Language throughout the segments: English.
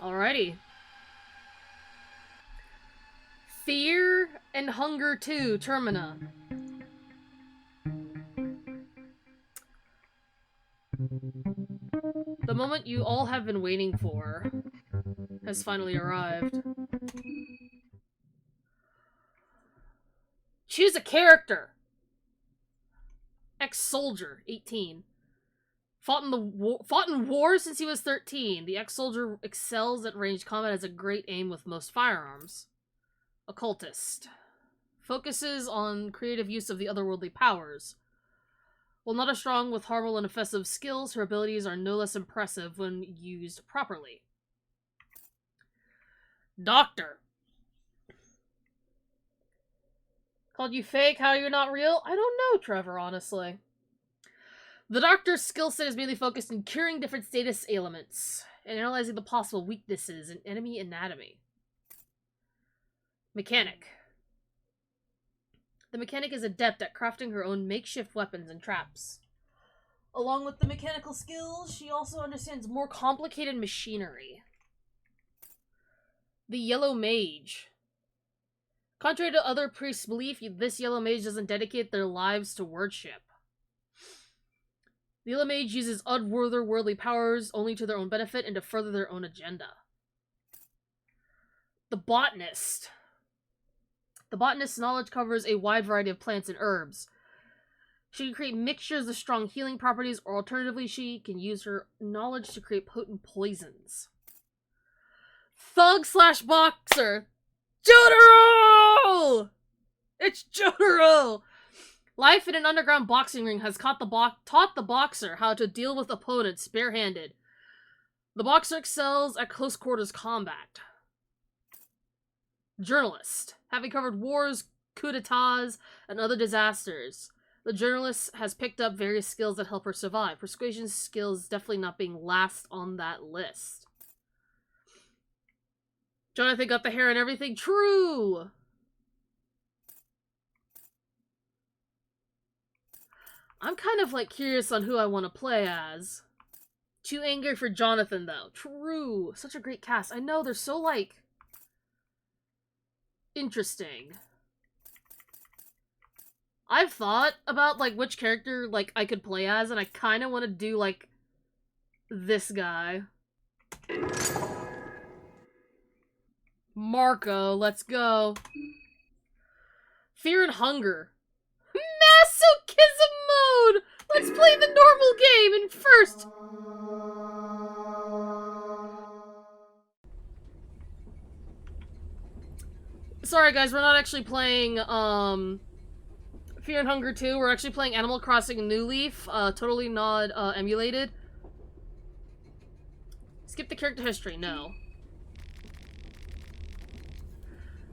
Alrighty. Fear and Hunger 2, Termina. The moment you all have been waiting for has finally arrived. Choose a character. Ex-soldier, 18. Fought in war since he was 13. The ex-soldier excels at ranged combat, has a great aim with most firearms. Occultist. Focuses on creative use of the otherworldly powers. While not as strong with harmful and offensive skills, her abilities are no less impressive when used properly. Doctor. Called you fake? How you're not real? I don't know, Trevor, honestly. The doctor's skill set is mainly focused in curing different status ailments and analyzing the possible weaknesses in enemy anatomy. Mechanic. The mechanic is adept at crafting her own makeshift weapons and traps. Along with the mechanical skills, she also understands more complicated machinery. The Yellow Mage. Contrary to other priests' belief, this Yellow Mage doesn't dedicate their lives to worship. The Yellow Mage uses otherworldly powers only to their own benefit and to further their own agenda. The Botanist. The Botanist's knowledge covers a wide variety of plants and herbs. She can create mixtures of strong healing properties, or alternatively, she can use her knowledge to create potent poisons. Thug/boxer. Jotaro! It's Jotaro! Life in an underground boxing ring has taught the boxer how to deal with opponents barehanded. The boxer excels at close quarters combat. Journalist. Having covered wars, coups d'etats, and other disasters, the journalist has picked up various skills that help her survive. Persuasion skills definitely not being last on that list. Jonathan got the hair and everything. True! I'm kind of, curious on who I want to play as. Too angry for Jonathan, though. True. Such a great cast. I know, they're so, interesting. I've thought about, which character, I could play as, and I kind of want to do, this guy. Marco, let's go. Fear and Hunger. Masochism mode! Let's play the normal game in first! Sorry guys, we're not actually playing, Fear and Hunger 2. We're actually playing Animal Crossing New Leaf, totally not, emulated. Skip the character history, no.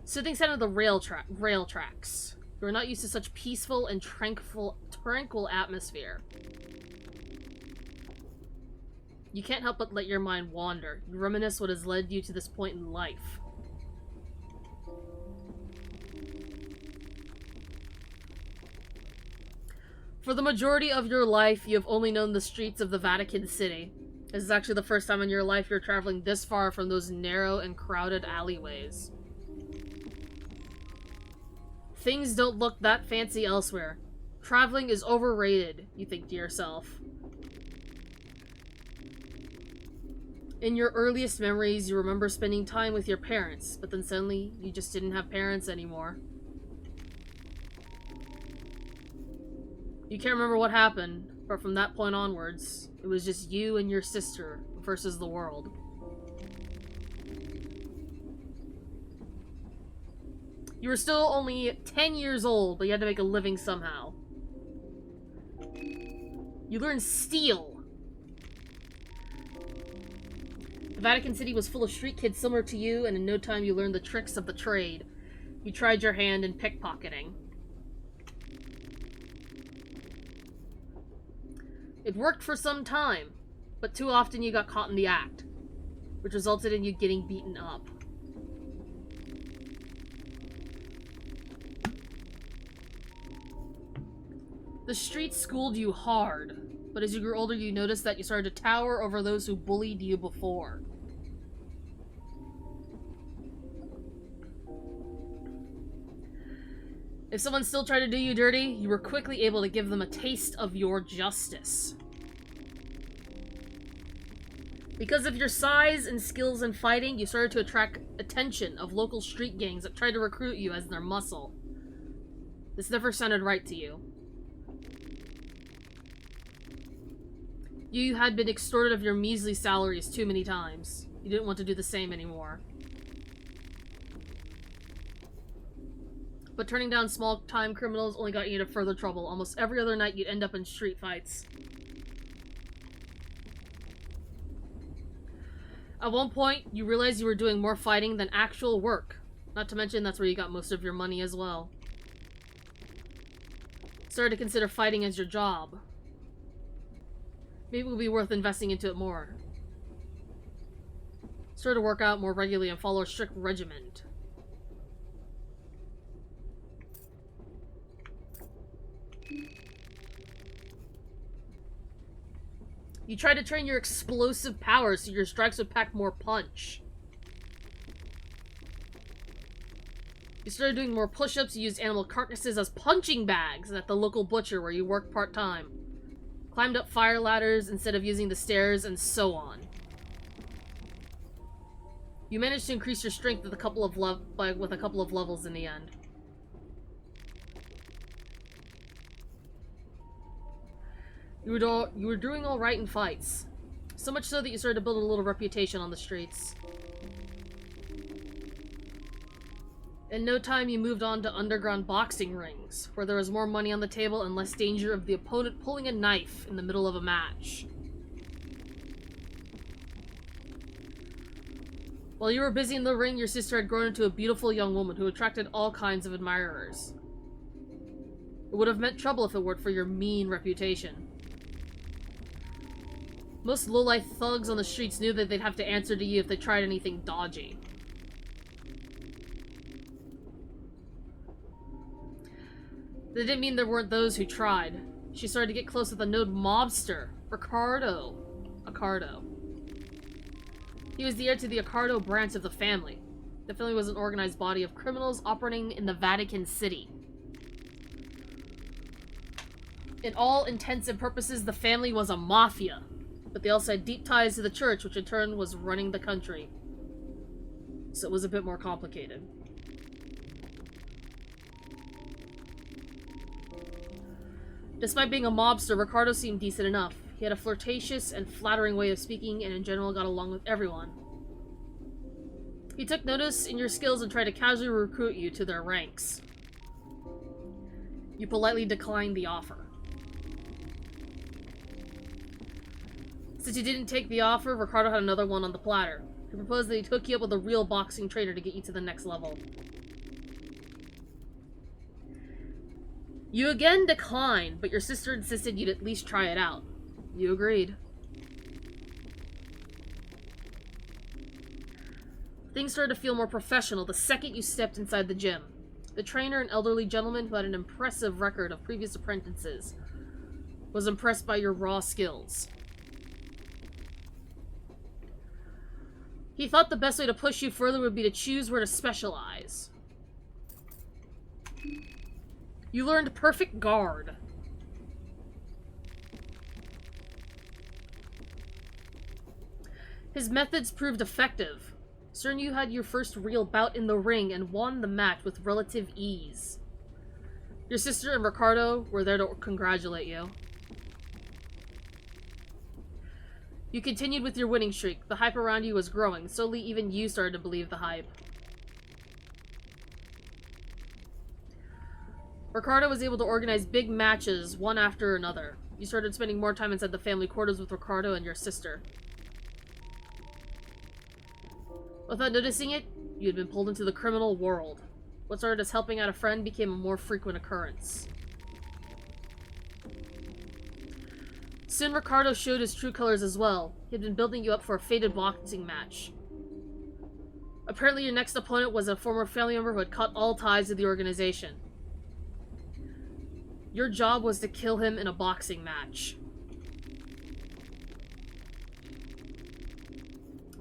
Soothing sound of the rail tracks. You are not used to such peaceful and tranquil atmosphere. You can't help but let your mind wander. You reminisce what has led you to this point in life. For the majority of your life, you have only known the streets of the Vatican City. This is actually the first time in your life you're traveling this far from those narrow and crowded alleyways. Things don't look that fancy elsewhere. Traveling is overrated, you think to yourself. In your earliest memories, you remember spending time with your parents, but then suddenly, you just didn't have parents anymore. You can't remember what happened, but from that point onwards, it was just you and your sister versus the world. You were still only 10 years old, but you had to make a living somehow. You learned steel. The Vatican City was full of street kids similar to you, and in no time you learned the tricks of the trade. You tried your hand in pickpocketing. It worked for some time, but too often you got caught in the act, which resulted in you getting beaten up. The streets schooled you hard, but as you grew older you noticed that you started to tower over those who bullied you before. If someone still tried to do you dirty, you were quickly able to give them a taste of your justice. Because of your size and skills in fighting, you started to attract attention of local street gangs that tried to recruit you as their muscle. This never sounded right to you. You had been extorted of your measly salaries too many times. You didn't want to do the same anymore. But turning down small-time criminals only got you into further trouble. Almost every other night you'd end up in street fights. At one point, you realized you were doing more fighting than actual work. Not to mention, that's where you got most of your money as well. Started to consider fighting as your job. Maybe it would be worth investing into it more. Started to work out more regularly and follow a strict regimen. You tried to train your explosive powers so your strikes would pack more punch. You started doing more push-ups, you used animal carcasses as punching bags at the local butcher where you worked part-time. Climbed up fire ladders instead of using the stairs, and so on. You managed to increase your strength with a couple of levels in the end. You were doing alright in fights. So much so that you started to build a little reputation on the streets. In no time, you moved on to underground boxing rings, where there was more money on the table and less danger of the opponent pulling a knife in the middle of a match. While you were busy in the ring, your sister had grown into a beautiful young woman who attracted all kinds of admirers. It would have meant trouble if it weren't for your mean reputation. Most lowlife thugs on the streets knew that they'd have to answer to you if they tried anything dodgy. That didn't mean there weren't those who tried. She started to get close with a known mobster, Ricardo. He was the heir to the Ricardo branch of the family. The family was an organized body of criminals operating in the Vatican City. In all intents and purposes, the family was a mafia, but they also had deep ties to the church, which in turn was running the country. So it was a bit more complicated. Despite being a mobster, Ricardo seemed decent enough. He had a flirtatious and flattering way of speaking, and in general got along with everyone. He took notice in your skills and tried to casually recruit you to their ranks. You politely declined the offer. Since you didn't take the offer, Ricardo had another one on the platter. He proposed that he'd hook you up with a real boxing trainer to get you to the next level. You again declined, but your sister insisted you'd at least try it out. You agreed. Things started to feel more professional the second you stepped inside the gym. The trainer, an elderly gentleman who had an impressive record of previous apprentices, was impressed by your raw skills. He thought the best way to push you further would be to choose where to specialize. You learned perfect guard. His methods proved effective. Soon you had your first real bout in the ring and won the match with relative ease. Your sister and Ricardo were there to congratulate you. You continued with your winning streak. The hype around you was growing. Slowly, even you started to believe the hype. Ricardo was able to organize big matches, one after another. You started spending more time inside the family quarters with Ricardo and your sister. Without noticing it, you had been pulled into the criminal world. What started as helping out a friend became a more frequent occurrence. Soon Ricardo showed his true colors as well. He had been building you up for a fated boxing match. Apparently your next opponent was a former family member who had cut all ties to the organization. Your job was to kill him in a boxing match.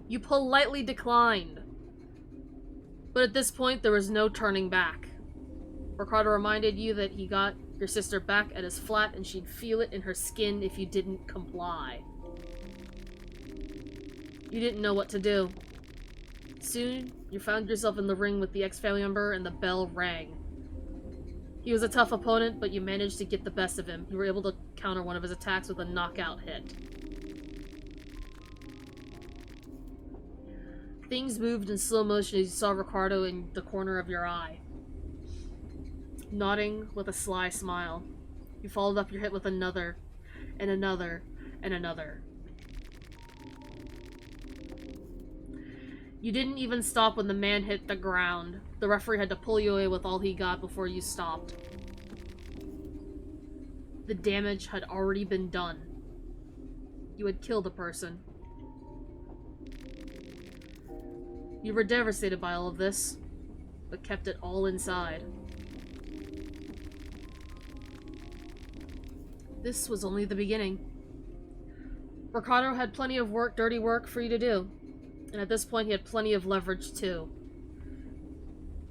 You politely declined. But at this point, there was no turning back. Ricardo reminded you that he got your sister back at his flat and she'd feel it in her skin if you didn't comply. You didn't know what to do. Soon, you found yourself in the ring with the ex-family member and the bell rang. He was a tough opponent, but you managed to get the best of him. You were able to counter one of his attacks with a knockout hit. Things moved in slow motion as you saw Ricardo in the corner of your eye, nodding with a sly smile. You followed up your hit with another, and another, and another. You didn't even stop when the man hit the ground. The referee had to pull you away with all he got before you stopped. The damage had already been done. You had killed a person. You were devastated by all of this, but kept it all inside. This was only the beginning. Ricardo had plenty of dirty work for you to do. And at this point, he had plenty of leverage, too.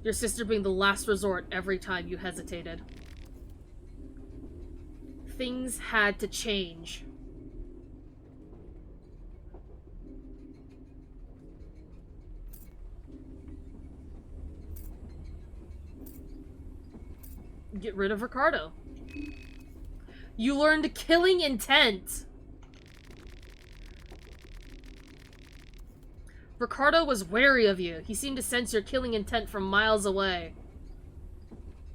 Your sister being the last resort every time you hesitated. Things had to change. Get rid of Ricardo. You learned killing intent. Ricardo was wary of you. He seemed to sense your killing intent from miles away.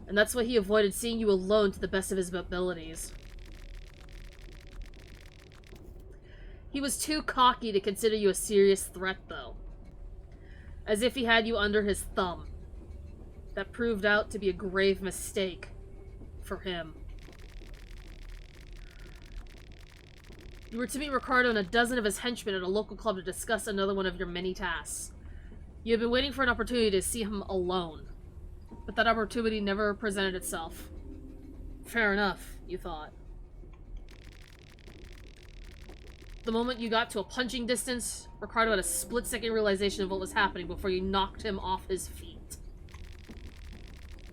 And that's why he avoided seeing you alone to the best of his abilities. He was too cocky to consider you a serious threat, though. As if he had you under his thumb. That proved out to be a grave mistake for him. You were to meet Ricardo and a dozen of his henchmen at a local club to discuss another one of your many tasks. You had been waiting for an opportunity to see him alone, but that opportunity never presented itself. Fair enough, you thought. The moment you got to a punching distance, Ricardo had a split-second realization of what was happening before you knocked him off his feet.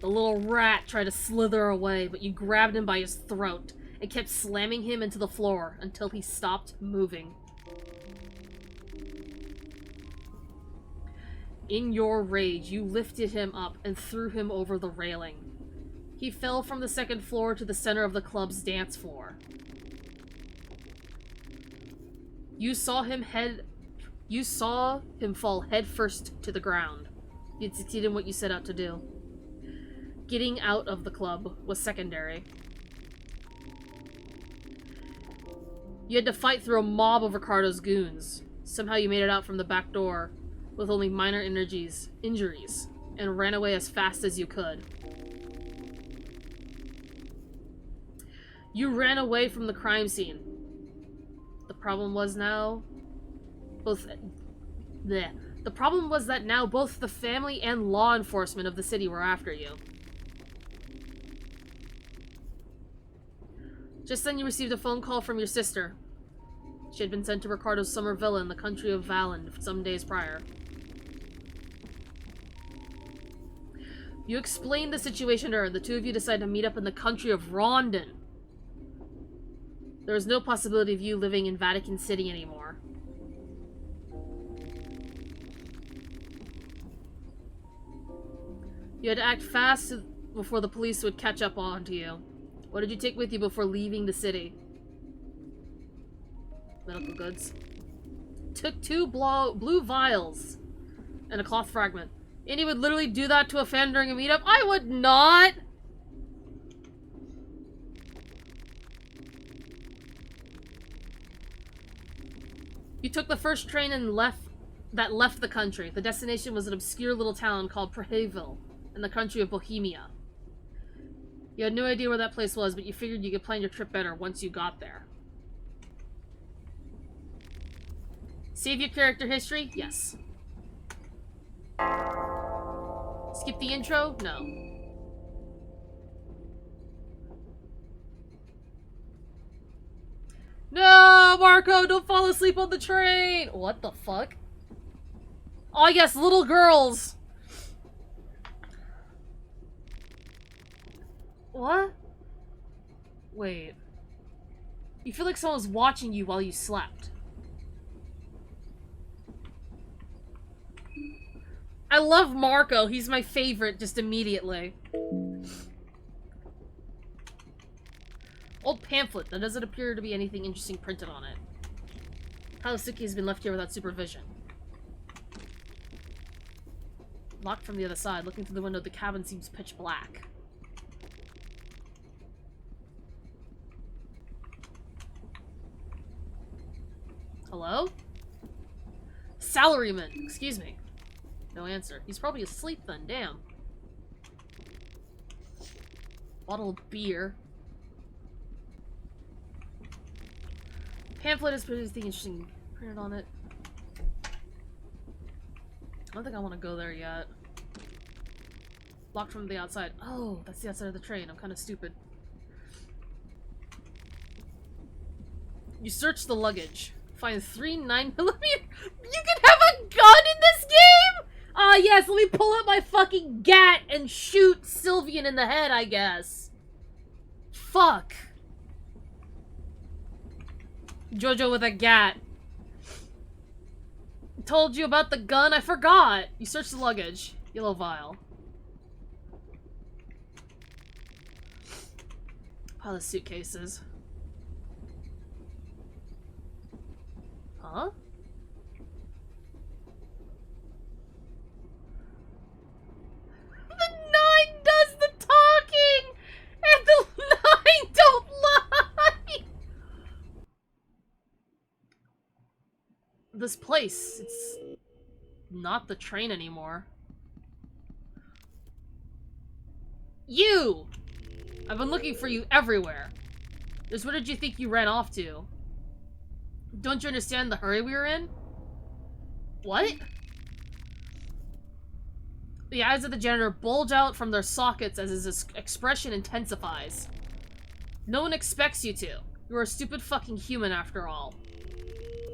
The little rat tried to slither away, but you grabbed him by his throat and kept slamming him into the floor until he stopped moving. In your rage, you lifted him up and threw him over the railing. He fell from the second floor to the center of the club's dance floor. You saw him fall headfirst to the ground. You'd succeeded in what you set out to do. Getting out of the club was secondary. You had to fight through a mob of Ricardo's goons. Somehow you made it out from the back door with only minor injuries, and ran away as fast as you could. You ran away from the crime scene. The problem was that now both the family and law enforcement of the city were after you. Just then you received a phone call from your sister. She had been sent to Ricardo's summer villa in the country of Valand some days prior. You explained the situation to her, and the two of you decided to meet up in the country of Rondon. There was no possibility of you living in Vatican City anymore. You had to act fast before the police would catch up onto you. What did you take with you before leaving the city? Medical goods. Took 2 blue vials and a cloth fragment. And you would literally do that to a fan during a meetup? I would not! You took the first train and left the country. The destination was an obscure little town called Praheville in the country of Bohemia. You had no idea where that place was, but you figured you could plan your trip better once you got there. Save your character history? Yes. Skip the intro? No. No, Marco, don't fall asleep on the train! What the fuck? Oh, yes, little girls! What? Wait. You feel like someone was watching you while you slept. I love Marco. He's my favorite just immediately. Old pamphlet. There doesn't appear to be anything interesting printed on it. Harusuki has been left here without supervision. Locked from the other side. Looking through the window, the cabin seems pitch black. Hello? Salaryman. Excuse me. No answer. He's probably asleep then. Damn. Bottle of beer. Pamphlet is pretty interesting. Printed on it. I don't think I want to go there yet. Locked from the outside. Oh, that's the outside of the train. I'm kind of stupid. You search the luggage. Find 3 9mm. You can have a gun in this game? Ah, yes, let me pull out my fucking gat and shoot Sylvian in the head, I guess. Fuck. Jojo with a gat. Told you about the gun? I forgot. You search the luggage. Yellow vial. Pile of suitcases. Huh? The 9 does the talking! And the 9 don't lie! This place, it's not the train anymore. You! I've been looking for you everywhere. Just what did you think you ran off to? Don't you understand the hurry we were in? What? The eyes of the janitor bulge out from their sockets as his expression intensifies. No one expects you to. You're a stupid fucking human after all.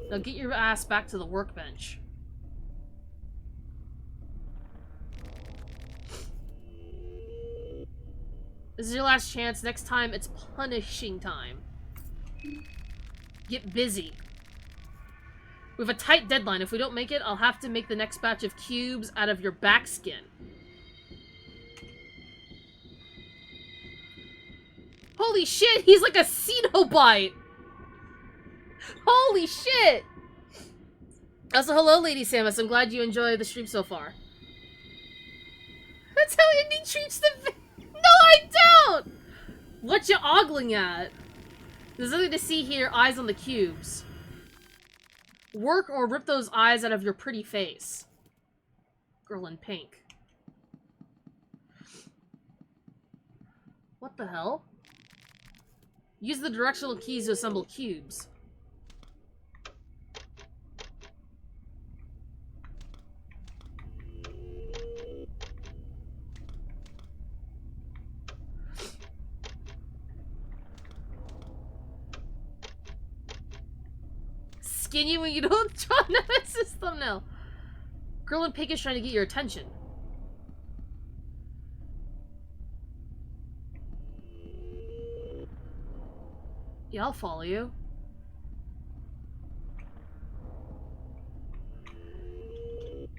Now get your ass back to the workbench. This is your last chance. Next time, it's punishing time. Get busy. We have a tight deadline. If we don't make it, I'll have to make the next batch of cubes out of your back skin. Holy shit, he's like a Cenobite! Holy shit! Also, hello, Lady Samus. I'm glad you enjoy the stream so far. That's how Indy treats the No, I don't! What you ogling at? There's nothing to see here. Eyes on the cubes. Work or rip those eyes out of your pretty face. Girl in pink. What the hell? Use the directional keys to assemble cubes. Skin you when you don't draw Nemesis thumbnail. Girl in pink is trying to get your attention. Yeah, I'll follow you.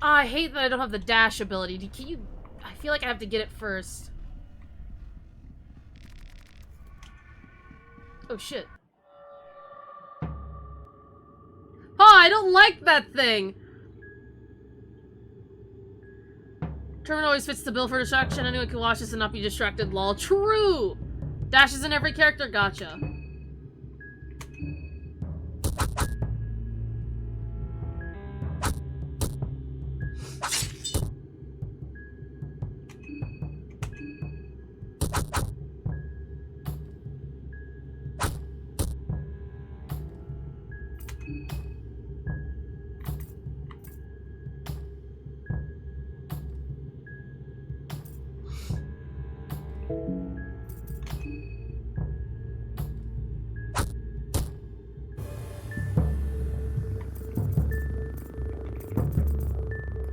I hate that I don't have the dash ability. Can you... I feel like I have to get it first. Oh, shit. Oh, I don't like that thing! Termina always fits the bill for distraction. Anyone can watch this and not be distracted, lol. True! Dash is in every character, gotcha.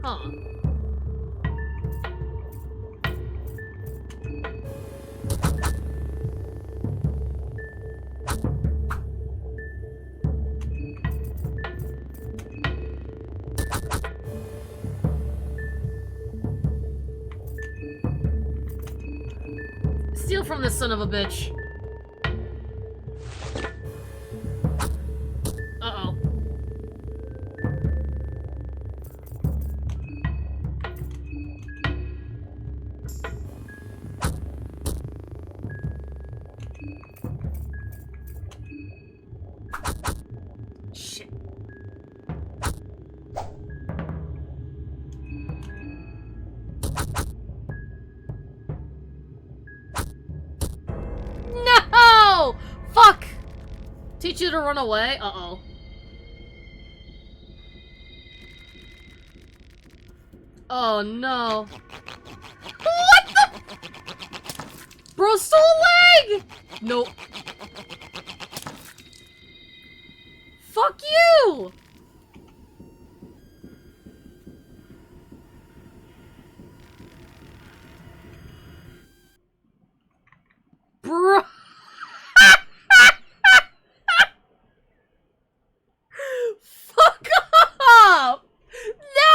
Huh. Steal from this son of a bitch. Uh-oh. Shit. No! Fuck! Teach you to run away? Uh-oh. Oh no. What the? Bro stole a leg! Nope. Fuck you! Bro. Fuck off! No!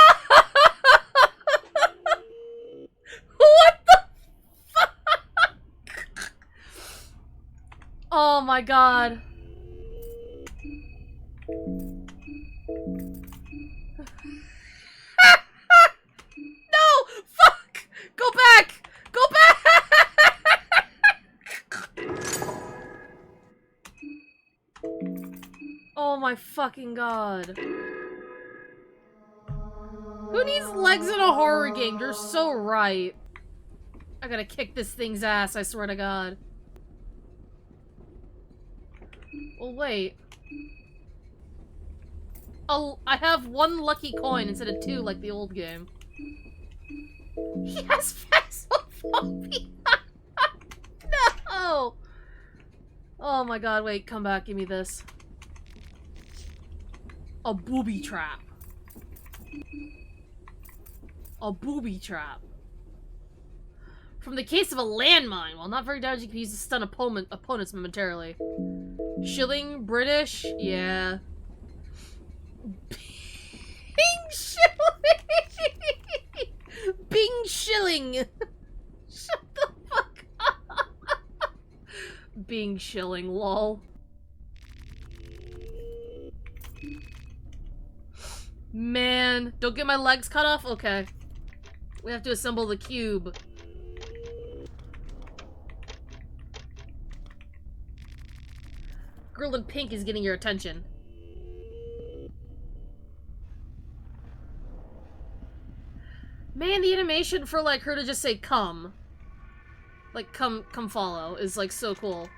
What the fuck? Oh my god. No! Fuck! Go back! Go back! Oh my fucking god. Who needs legs in a horror game? You're so right. I gotta kick this thing's ass, I swear to god. Well, wait. Oh, I have one lucky coin instead of two like the old game. He has phasmophobia! No! Oh my god, wait, come back, give me this. A booby trap. A booby trap. From the case of a landmine. While not very damaging, you can use to stun opponents momentarily. Shilling? British? Yeah. Bing shilling! Bing shilling! Shut the fuck up! Bing shilling, lol. Man, don't get my legs cut off? Okay. We have to assemble the cube. Girl in pink is getting your attention. Man, the animation for, like, her to just say, come. Like, come follow is, like, so cool.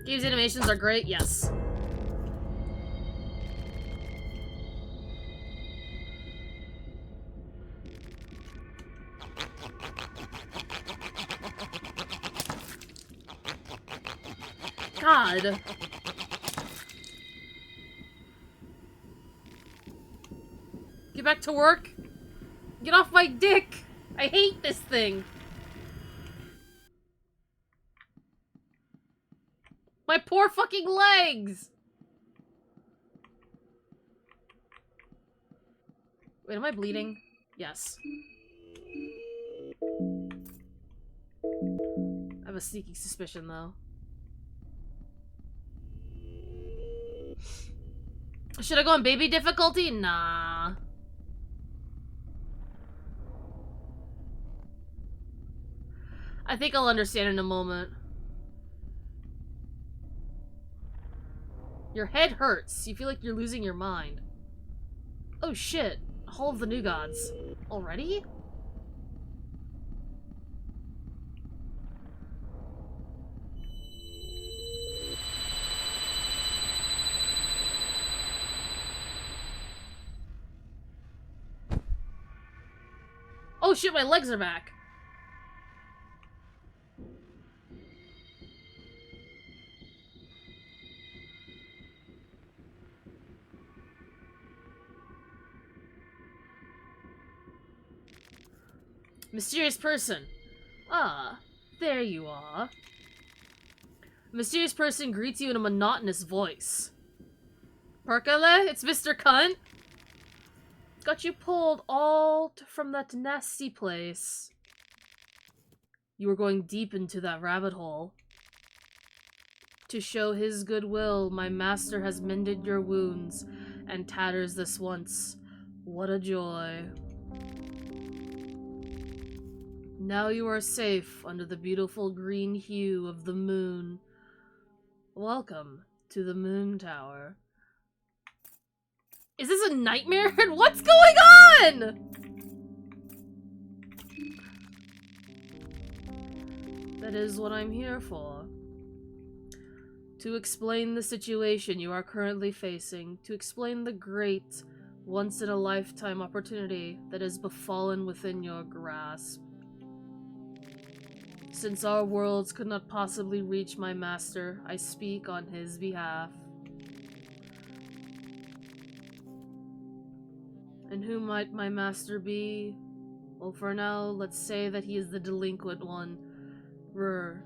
Game's animations are great, yes. God. Get back to work. Get off my dick. I hate this thing. My poor fucking legs! Wait, am I bleeding? Yes. I have a sneaking suspicion, though. Should I go on baby difficulty? Nah. I think I'll understand in a moment. Your head hurts. You feel like you're losing your mind. Oh shit. Hall of the New Gods. Already? Oh shit, my legs are back. Mysterious person. Ah, there you are. A mysterious person greets you in a monotonous voice. Perkele, it's Mr. Cunt. Got you pulled all from that nasty place. You were going deep into that rabbit hole. To show his goodwill, my master has mended your wounds and tatters this once. What a joy. Now you are safe under the beautiful green hue of the moon. Welcome to the Moon Tower. Is this a nightmare? What's going on? That is what I'm here for. To explain the situation you are currently facing, to explain the great, once-in-a-lifetime opportunity that has befallen within your grasp. Since our worlds could not possibly reach my master, I speak on his behalf. And who might my master be? Well, for now, let's say that he is the delinquent one. Rur.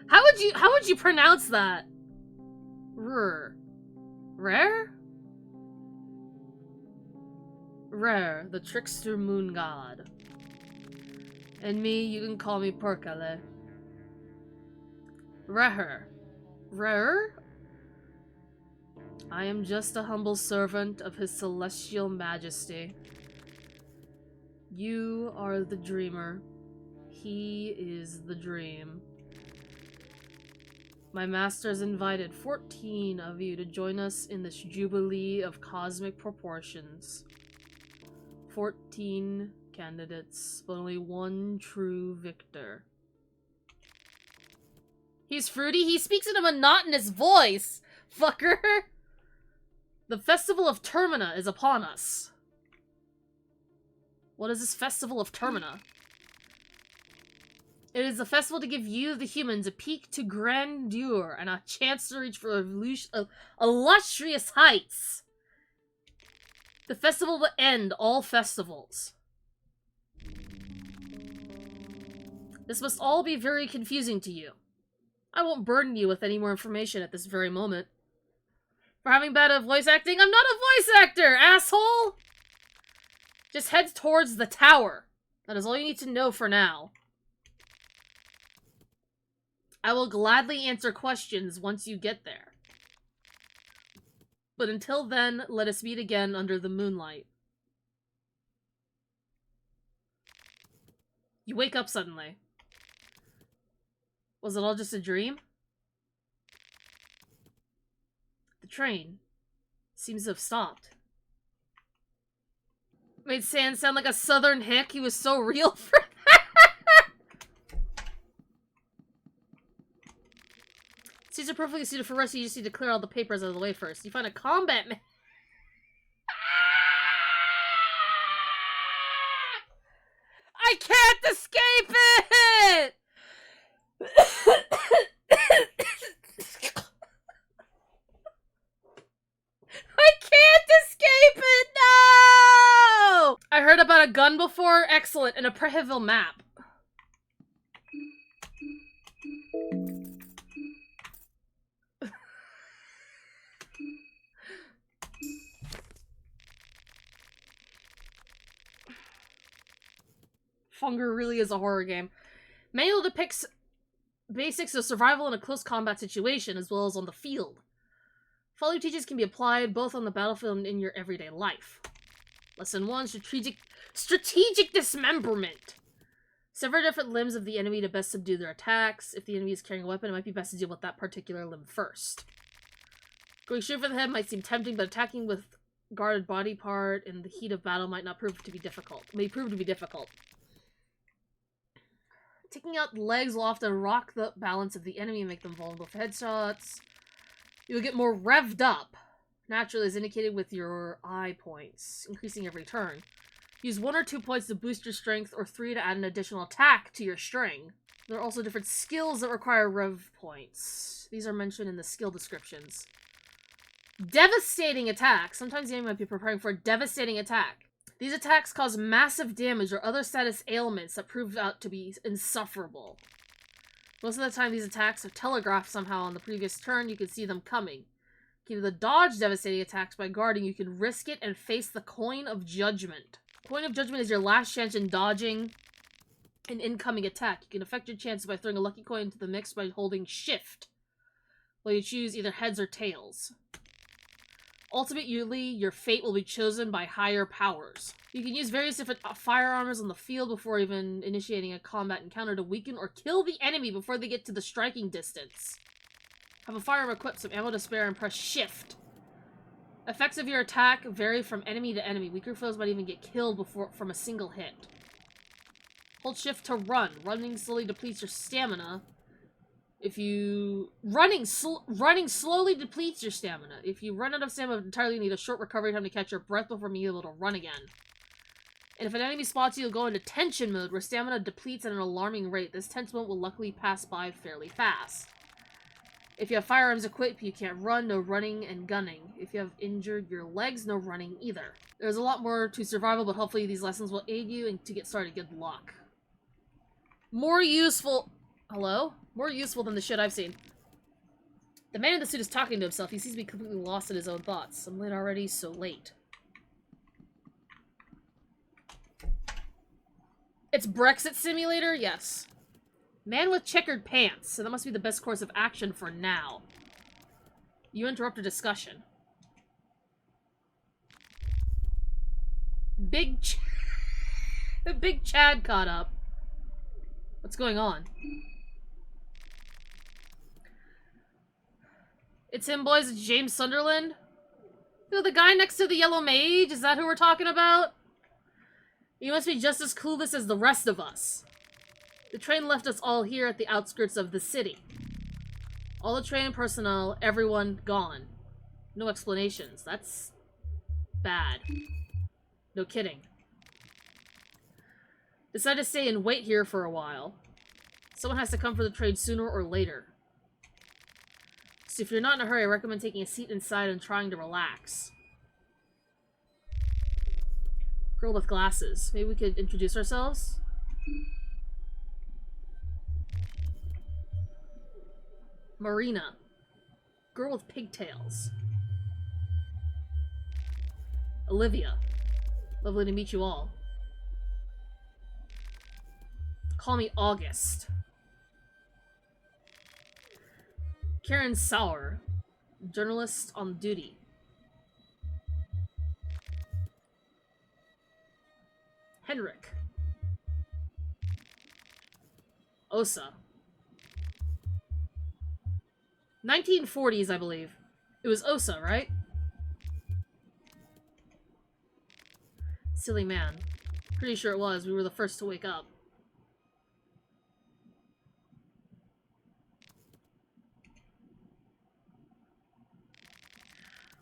How would you pronounce that? Rur. Rare? Rare, the trickster moon god. And me, you can call me Perkele. Rare. Rare? I am just a humble servant of his celestial majesty. You are the dreamer. He is the dream. My master has invited 14 of you to join us in this jubilee of cosmic proportions. 14 candidates, but only one true victor. He's fruity. He speaks in a monotonous voice. Fucker. The festival of Termina is upon us. What is this festival of Termina? It is a festival to give you, the humans, a peek to grandeur and a chance to reach for illustrious heights. The festival will end all festivals. This must all be very confusing to you. I won't burden you with any more information at this very moment. For having bad at voice acting, I'm not a voice actor, asshole! Just head towards the tower. That is all you need to know for now. I will gladly answer questions once you get there. But until then, let us meet again under the moonlight. You wake up suddenly. Was it all just a dream? The train seems to have stopped. Made Sand sound like a southern hick. He was so real for that. These are perfectly suited for rest. You just need to clear all the papers out of the way first. You find a combat man. I can't escape it! I can't escape it! No! I heard about a gun before. Excellent. And a Preheville map. Funger really is a horror game. Manual depicts basics of survival in a close combat situation, as well as on the field. Following teachings can be applied both on the battlefield and in your everyday life. Lesson 1, Strategic Dismemberment. Sever different limbs of the enemy to best subdue their attacks. If the enemy is carrying a weapon, it might be best to deal with that particular limb first. Going straight for the head might seem tempting, but attacking with guarded body part in the heat of battle may prove to be difficult. Taking out legs will often rock the balance of the enemy and make them vulnerable for headshots. You'll get more revved up, naturally as indicated with your eye points, increasing every turn. Use 1 or 2 points to boost your strength, or 3 to add an additional attack to your string. There are also different skills that require rev points. These are mentioned in the skill descriptions. Devastating attack. Sometimes the enemy might be preparing for a devastating attack. These attacks cause massive damage or other status ailments that prove out to be insufferable. Most of the time, these attacks are telegraphed somehow on the previous turn. You can see them coming. You can either dodge devastating attacks by guarding. You can risk it and face the Coin of Judgment. Coin of Judgment is your last chance in dodging an incoming attack. You can affect your chances by throwing a lucky coin into the mix by holding Shift, while you choose either heads or tails. Ultimately, your fate will be chosen by higher powers. You can use various different firearms on the field before even initiating a combat encounter to weaken or kill the enemy before they get to the striking distance. Have a firearm equipped, some ammo to spare, and press Shift. Effects of your attack vary from enemy to enemy. Weaker foes might even get killed from a single hit. Hold Shift to run. Running slowly depletes your stamina. Running slowly depletes your stamina. If you run out of stamina entirely, you need a short recovery time to catch your breath before being able to run again. And if an enemy spots you, you'll go into tension mode, where stamina depletes at an alarming rate. This tension mode will luckily pass by fairly fast. If you have firearms equipped, you can't run, no running and gunning. If you have injured your legs, no running either. There's a lot more to survival, but hopefully these lessons will aid you, and to get started, good luck. More useful... Hello? More useful than the shit I've seen. The man in the suit is talking to himself. He seems to be completely lost in his own thoughts. I'm late already, so late. It's Brexit Simulator? Yes. Man with checkered pants, so that must be the best course of action for now. You interrupt a discussion. Big Chad caught up. What's going on? It's him, boys. It's James Sunderland. You know, the guy next to the yellow mage? Is that who we're talking about? You must be just as clueless as the rest of us. The train left us all here at the outskirts of the city. All the train personnel, everyone gone. No explanations. That's bad. No kidding. Decided to stay and wait here for a while. Someone has to come for the train sooner or later. So if you're not in a hurry, I recommend taking a seat inside and trying to relax. Girl with glasses. Maybe we could introduce ourselves? Marina. Girl with pigtails. Olivia. Lovely to meet you all. Call me August. Karen Sauer. Journalist on duty. Henrik. Osa. 1940s, I believe. It was Osa, right? Silly man. Pretty sure it was. We were the first to wake up.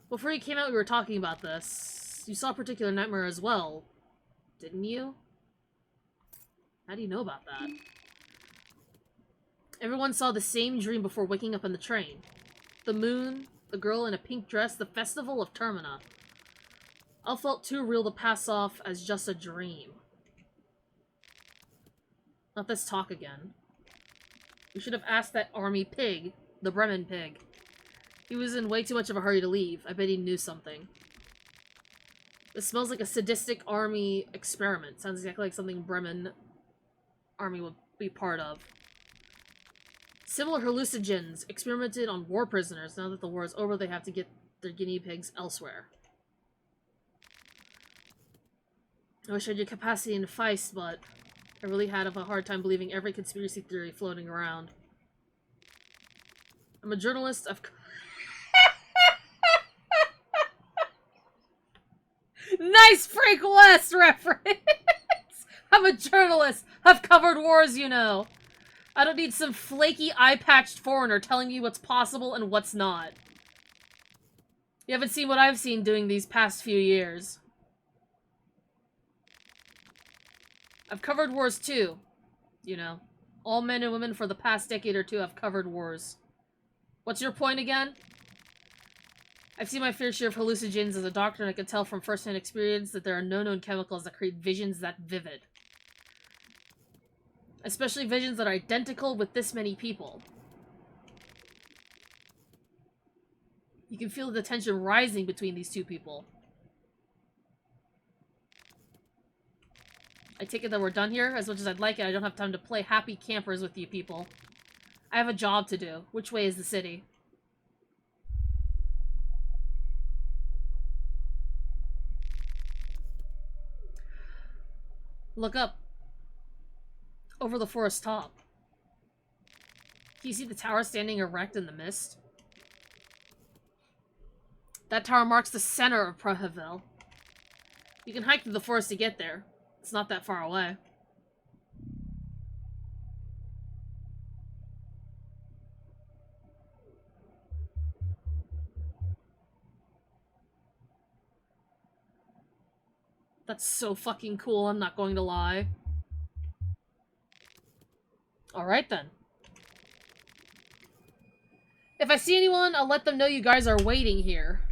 Before you came out, we were talking about this. You saw a particular nightmare as well, didn't you? How do you know about that? Everyone saw the same dream before waking up in the train. The moon, the girl in a pink dress, the festival of Termina. All felt too real to pass off as just a dream. Not this talk again. We should have asked that army pig, the Bremen pig. He was in way too much of a hurry to leave. I bet he knew something. This smells like a sadistic army experiment. Sounds exactly like something Bremen army would be part of. Similar hallucinogens experimented on war prisoners. Now that the war is over, they have to get their guinea pigs elsewhere. I wish I had your capacity in Feist, but I really had a hard time believing every conspiracy theory floating around. I'm a journalist. Nice Frank West reference! I'm a journalist. I've covered wars, you know. I don't need some flaky eye-patched foreigner telling me what's possible and what's not. You haven't seen what I've seen doing these past few years. I've covered wars too. You know, all men and women for the past decade or two have covered wars. What's your point again? I've seen my fair share of hallucinogens as a doctor, and I can tell from first-hand experience that there are no known chemicals that create visions that vivid. Especially visions that are identical with this many people. You can feel the tension rising between these two people. I take it that we're done here. As much as I'd like it, I don't have time to play happy campers with you people. I have a job to do. Which way is the city? Look up. Over the forest top. Can you see the tower standing erect in the mist? That tower marks the center of Proheville. You can hike through the forest to get there. It's not that far away. That's so fucking cool, I'm not going to lie. Alright then. If I see anyone, I'll let them know you guys are waiting here.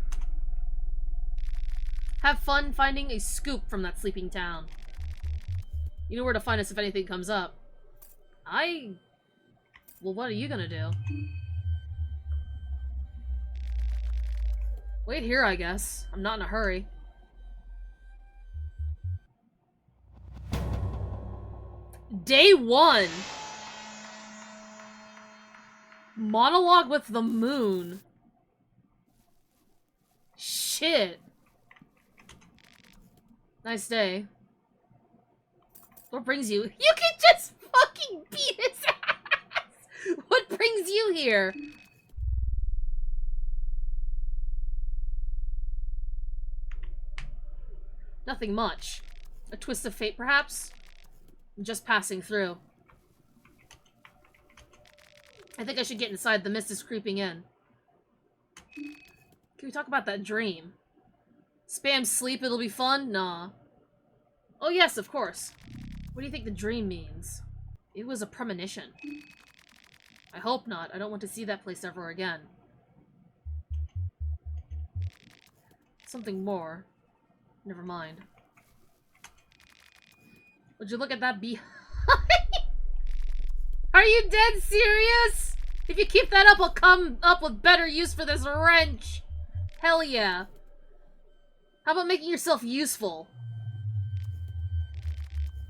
Have fun finding a scoop from that sleeping town. You know where to find us if anything comes up. Well, what are you gonna do? Wait here, I guess. I'm not in a hurry. Day 1! Monologue with the moon. Shit. Nice day. What brings you? You can just fucking beat his ass! What brings you here? Nothing much. A twist of fate, perhaps? I'm just passing through. I think I should get inside. The mist is creeping in. Can we talk about that dream? Spam sleep, it'll be fun? Nah. Oh yes, of course. What do you think the dream means? It was a premonition. I hope not. I don't want to see that place ever again. Something more. Never mind. Would you look at that behind? Are you dead serious? If you keep that up, I'll come up with better use for this wrench. Hell yeah. How about making yourself useful?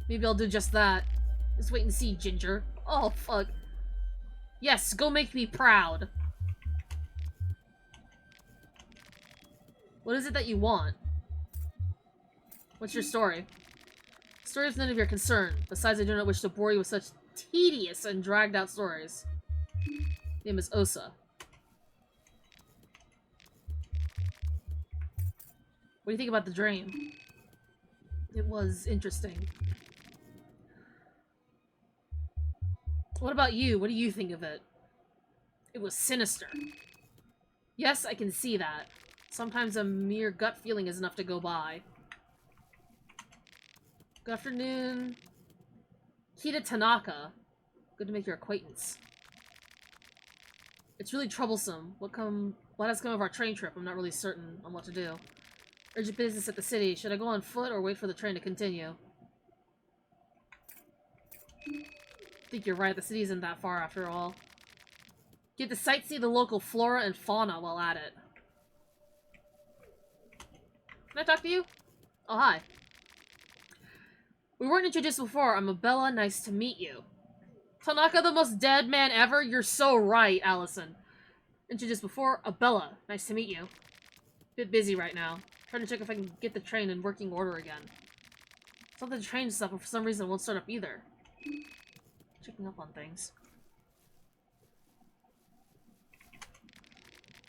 Maybe I'll do just that. Just wait and see, Ginger. Oh, fuck. Yes, go make me proud. What is it that you want? What's your story? Story is none of your concern. Besides, I do not wish to bore you with such tedious and dragged out stories. Name is Osa. What do you think about the dream? It was interesting. What about you? What do you think of it? It was sinister. Yes, I can see that. Sometimes a mere gut feeling is enough to go by. Good afternoon. Kita Tanaka. Good to make your acquaintance. It's really troublesome. What has come of our train trip? I'm not really certain on what to do. Urgent business at the city. Should I go on foot or wait for the train to continue? I think you're right. The city isn't that far after all. Get to sightsee the local flora and fauna while at it. Can I talk to you? Oh, hi. We weren't introduced before. I'm Abella. Nice to meet you. Tanaka, the most dead man ever? You're so right, Allison. Introduced before? Abella. Nice to meet you. Bit busy right now. Trying to check if I can get the train in working order again. Something train stuff, but for some reason it won't start up either. Checking up on things.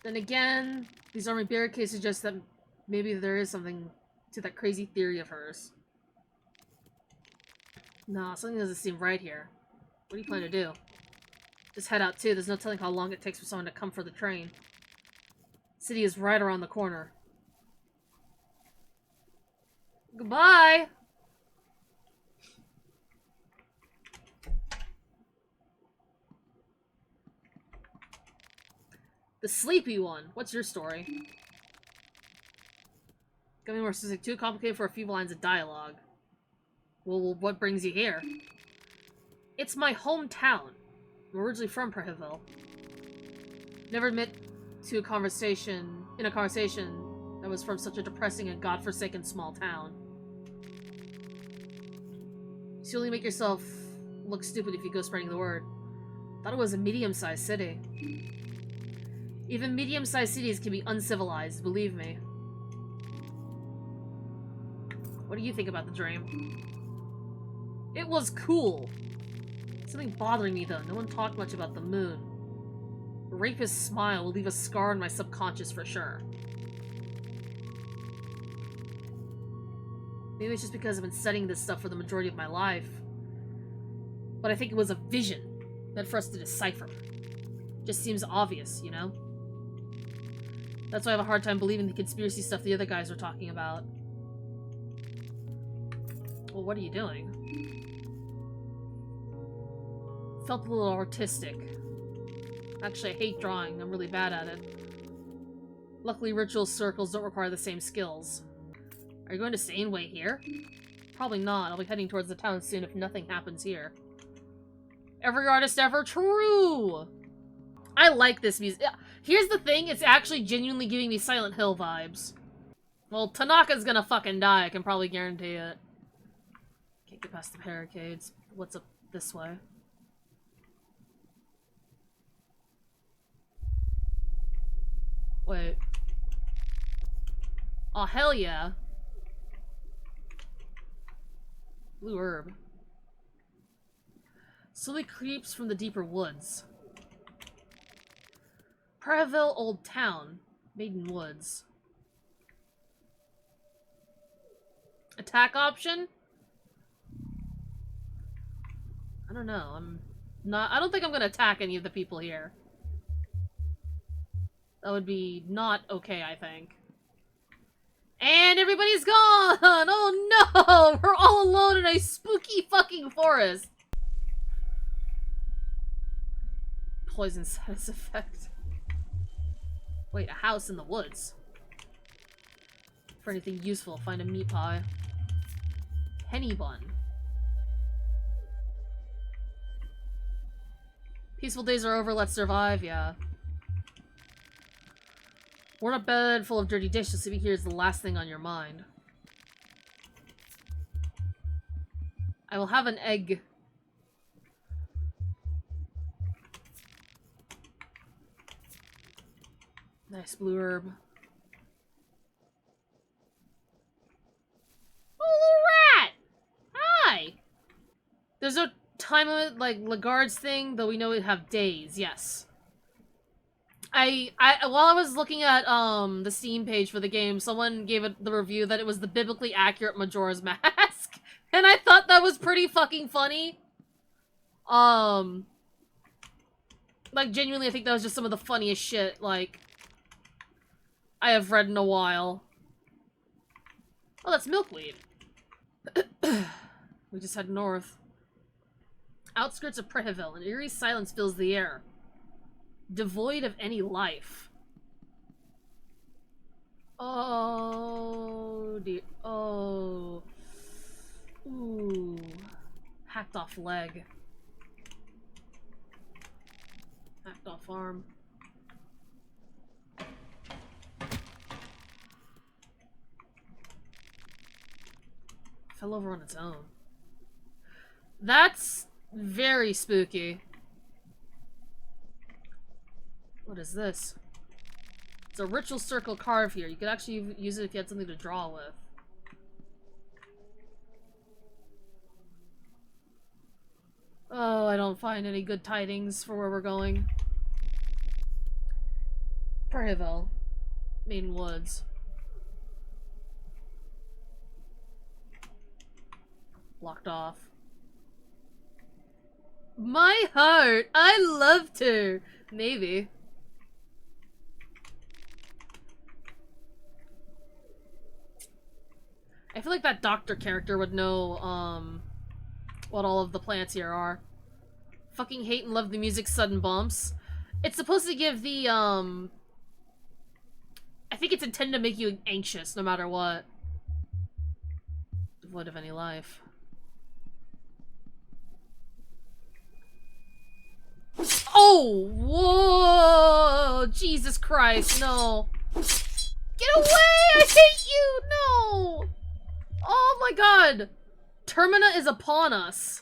Then again, these army barricades suggest that maybe there is something to that crazy theory of hers. No, something doesn't seem right here. What do you plan to do? Just head out too. There's no telling how long it takes for someone to come for the train. City is right around the corner. Goodbye! The sleepy one. What's your story? Got me more specific. Too complicated for a few lines of dialogue. Well, what brings you here? It's my hometown. I'm originally from Prahiville. Never admit to a conversation that was from such a depressing and godforsaken small town. You only make yourself look stupid if you go spreading the word. Thought it was a medium-sized city. Even medium-sized cities can be uncivilized, believe me. What do you think about the dream? It was cool. Something bothering me, though. No one talked much about the moon. A rapist's smile will leave a scar in my subconscious for sure. Maybe it's just because I've been studying this stuff for the majority of my life. But I think it was a vision meant for us to decipher. Just seems obvious, you know? That's why I have a hard time believing the conspiracy stuff the other guys were talking about. Well, what are you doing? Felt a little artistic. Actually, I hate drawing. I'm really bad at it. Luckily, ritual circles don't require the same skills. Are you going to stay and wait here? Probably not. I'll be heading towards the town soon if nothing happens here. Every artist ever? True! I like this music. Here's the thing, it's actually genuinely giving me Silent Hill vibes. Well, Tanaka's gonna fucking die, I can probably guarantee it. Can't get past the barricades. What's up this way? Wait. Oh, hell yeah. Blue herb. Slowly creeps from the deeper woods. Prahiville Old Town. Maiden Woods. Attack option? I don't know. I don't think I'm gonna attack any of the people here. That would be not okay, I think. And everybody's gone! Oh no! We're all alone in a spooky fucking forest! Poison status effect. Wait, a house in the woods. For anything useful, find a meat pie. Penny bun. Peaceful days are over, let's survive, yeah. We're in a bed full of dirty dishes, so here is the last thing on your mind. I will have an egg. Nice blue herb. Oh, little rat! Hi! There's no time limit like Lagarde's thing, though we know it have days, yes. While I was looking at the Steam page for the game, someone gave it the review that it was the biblically accurate Majora's Mask, and I thought that was pretty fucking funny. Like genuinely, I think that was just some of the funniest shit like I have read in a while. Oh, that's milkweed. We just head north. Outskirts of Prahiville, an eerie silence fills the air. Devoid of any life. Oh, dear. Oh. Ooh. Hacked off leg. Hacked off arm. Fell over on its own. That's very spooky. What is this? It's a ritual circle carved here. You could actually use it if you had something to draw with. Oh, I don't find any good tidings for where we're going. Prahiville. Maiden Woods. Blocked off. My heart! I love to! Maybe. I feel like that doctor character would know, what all of the plants here are. Fucking hate and love the music sudden bumps. It's supposed to give the, I think it's intended to make you anxious no matter what. devoid of any life. Oh! Whoa! Jesus Christ, no. Get away! I hate you! No! Oh my god! Termina is upon us.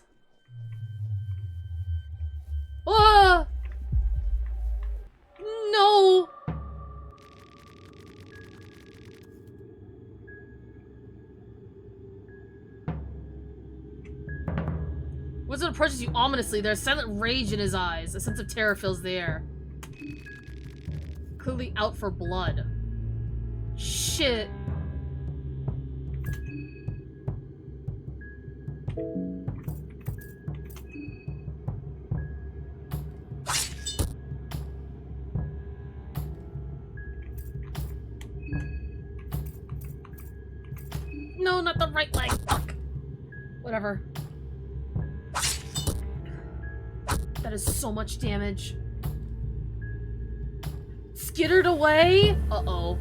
Ah! No! Wizard approaches you ominously. There's silent rage in his eyes. A sense of terror fills the air. Clearly out for blood. Shit. No, not the right leg. Fuck. Whatever. That is so much damage. Skittered away? Uh-oh.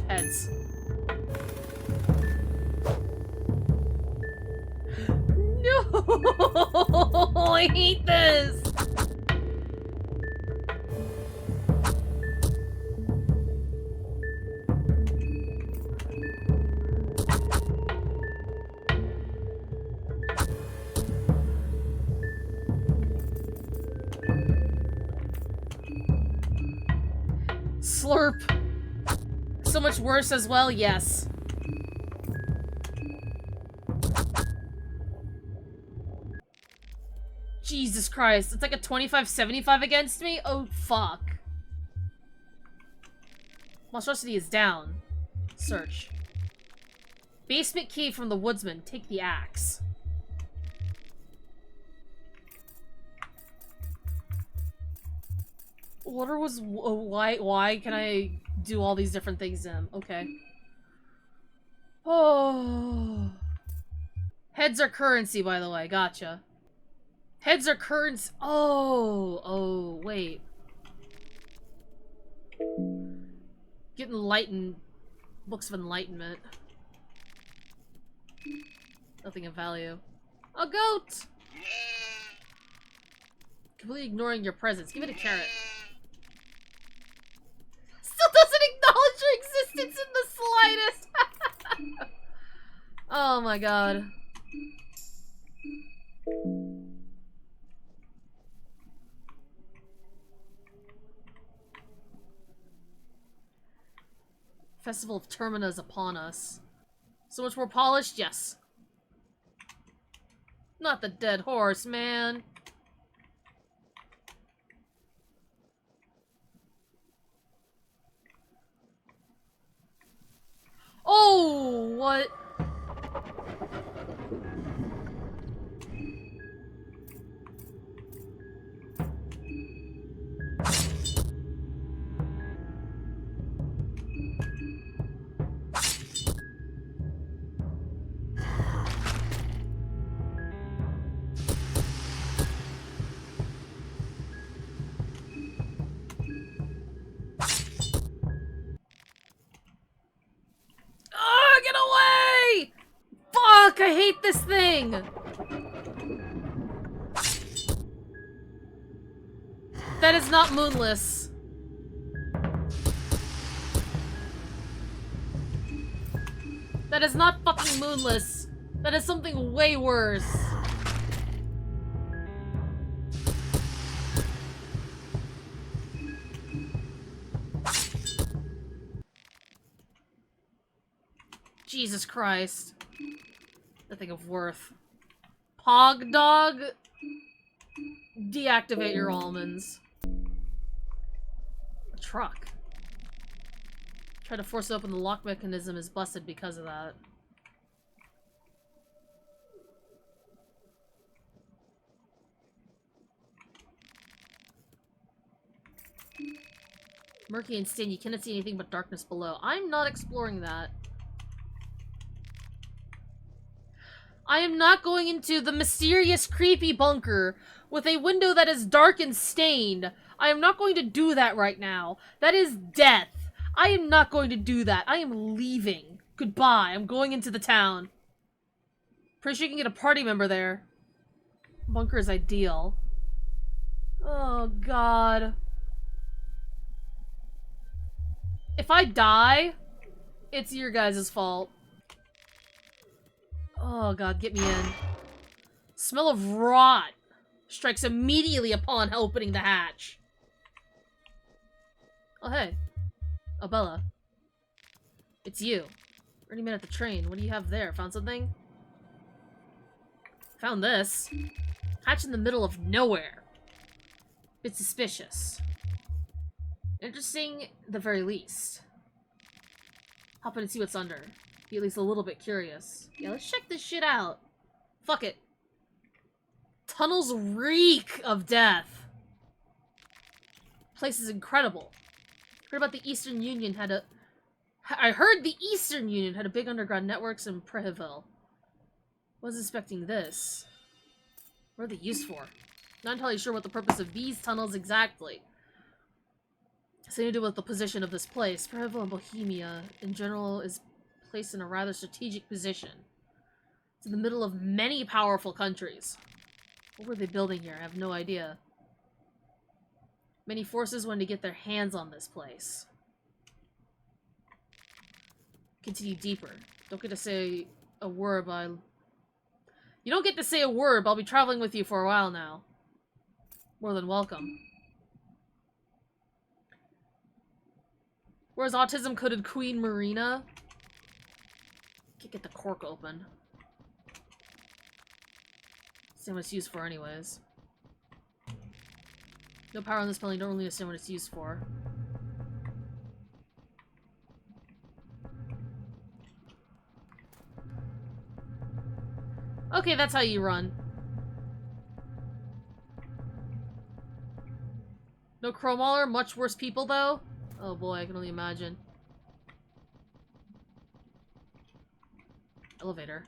Heads. No! I hate this! Slurp. So much worse as well, yes. Jesus Christ, it's like a 25-75 against me? Oh, fuck. Monstrosity is down. Search. Basement key from the woodsman. Take the axe. Water was... why can I do all these different things in? Okay. Oh. Heads are currency, by the way. Gotcha. Heads are currency. Oh, wait. Get enlightened. Books of enlightenment. Nothing of value. A goat! Completely ignoring your presence. Give it a carrot. Still doesn't acknowledge your existence in the slightest! Oh my god. Festival of Termina is upon us. So much more polished? Yes. Not the dead horse, man. Oh, what? Get away! Fuck, I hate this thing! That is not moonless. That is not fucking moonless. That is something way worse. Jesus Christ. Nothing of worth. Pog dog? Deactivate your almonds. A truck. Try to force open the lock mechanism is busted because of that. Murky and stained, you cannot see anything but darkness below. I'm not exploring that. I am not going into the mysterious, creepy bunker with a window that is dark and stained. I am not going to do that right now. That is death. I am not going to do that. I am leaving. Goodbye. I'm going into the town. Pretty sure you can get a party member there. Bunker is ideal. Oh, God. If I die, it's your guys' fault. Oh, God, get me in. Smell of rot strikes immediately upon opening the hatch. Oh, hey. Abella. It's you. Already met at the train. What do you have there? Found something? Found this. Hatch in the middle of nowhere. Bit suspicious. Interesting, at the very least. Hop in and see what's under. Be at least a little bit curious. Yeah, let's check this shit out. Fuck it. Tunnels reek of death. Place is incredible. Heard about the Eastern Union had a... I heard the Eastern Union had a big underground networks in Preheville. Wasn't expecting this. What are they used for? Not entirely sure what the purpose of these tunnels exactly. Something to do with the position of this place. Preheville and Bohemia, in general, is placed in a rather strategic position. It's in the middle of many powerful countries. What were they building here? I have no idea. Many forces wanted to get their hands on this place. Continue deeper. Don't get to say a word, but you don't get to say a word, but I'll be traveling with you for a while now. More than welcome. Where's autism-coded Queen Marina? Can't get the cork open. See what it's used for anyways. No power on this building, don't really understand what it's used for. Okay, that's how you run. No Chromauler, much worse people though? Oh boy, I can only imagine. Elevator.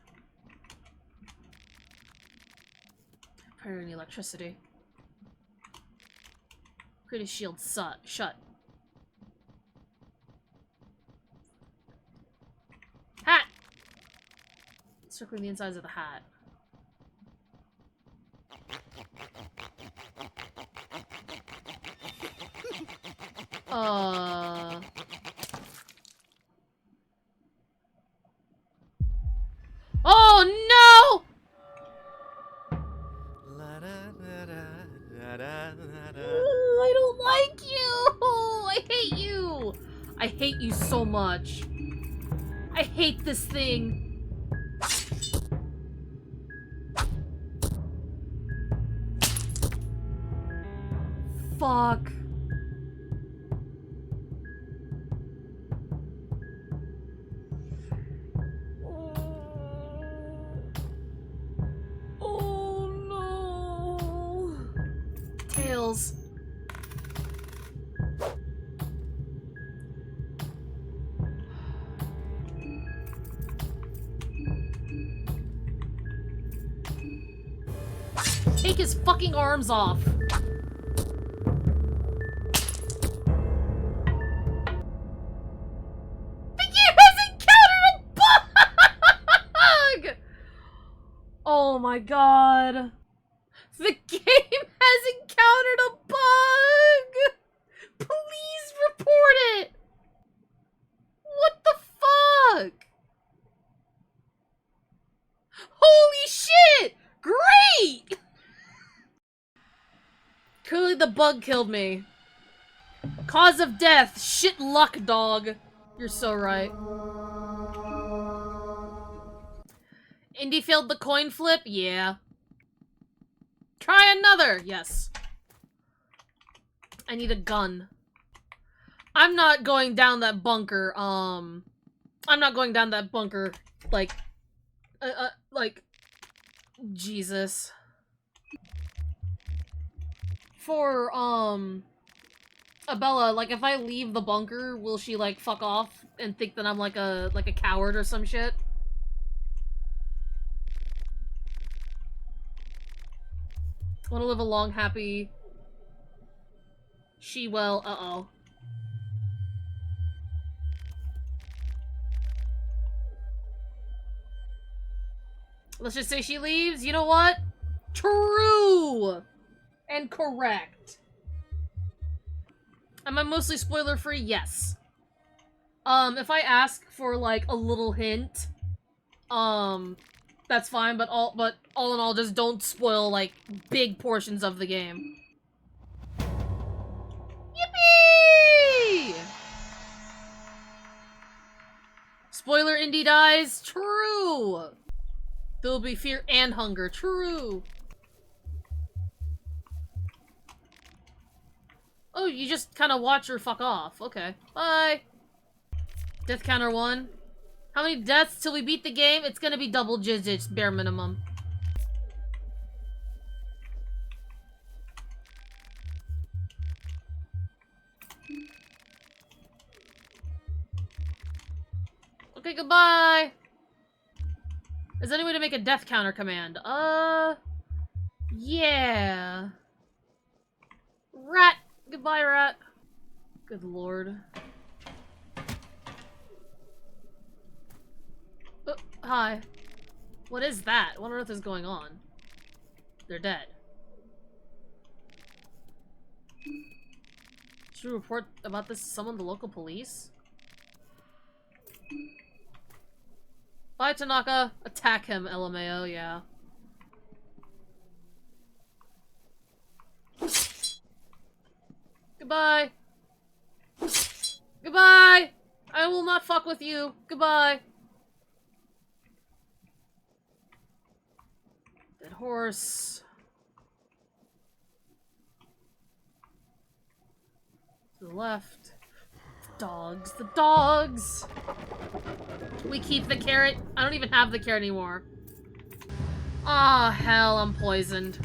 Probably any electricity. Create a shield shut. Hat! Circling the insides of the hat. Oh no! I don't like you! I hate you! I hate you so much. I hate this thing. Fuck. Oh no. Tails. Take his fucking arms off. Oh my god. The game has encountered a bug! Please report it! What the fuck? Holy shit! Great! Clearly the bug killed me. Cause of death, shit luck, dog. You're so right. Indy failed the coin flip? Yeah. Try another! Yes. I need a gun. I'm not going down that bunker, I'm not going down that bunker, like, Jesus. For, Abella, like, if I leave the bunker, will she, like, fuck off and think that I'm, like a coward or some shit? I want to live a long, happy... She will. Uh-oh. Let's just say she leaves. You know what? True! And correct. Am I mostly spoiler-free? Yes. If I ask for, like, a little hint, that's fine, but all in all, just don't spoil, like, big portions of the game. Yippee! Spoiler, Indy dies. True! There'll be fear and hunger. True! Oh, you just kind of watch her fuck off. Okay. Bye! Death counter 1. How many deaths till we beat the game? It's gonna be double digits, bare minimum. Okay, goodbye! Is there any way to make a death counter command? Yeah. Rat! Goodbye, rat. Good lord. Hi. What is that? What on earth is going on? They're dead. Should we report about this to someone, the local police? Bye, Tanaka. Attack him, LMAO, yeah. Goodbye. Goodbye! I will not fuck with you. Goodbye. Dead horse. To the left. The dogs. The dogs! We keep the carrot. I don't even have the carrot anymore. Ah, hell, I'm poisoned.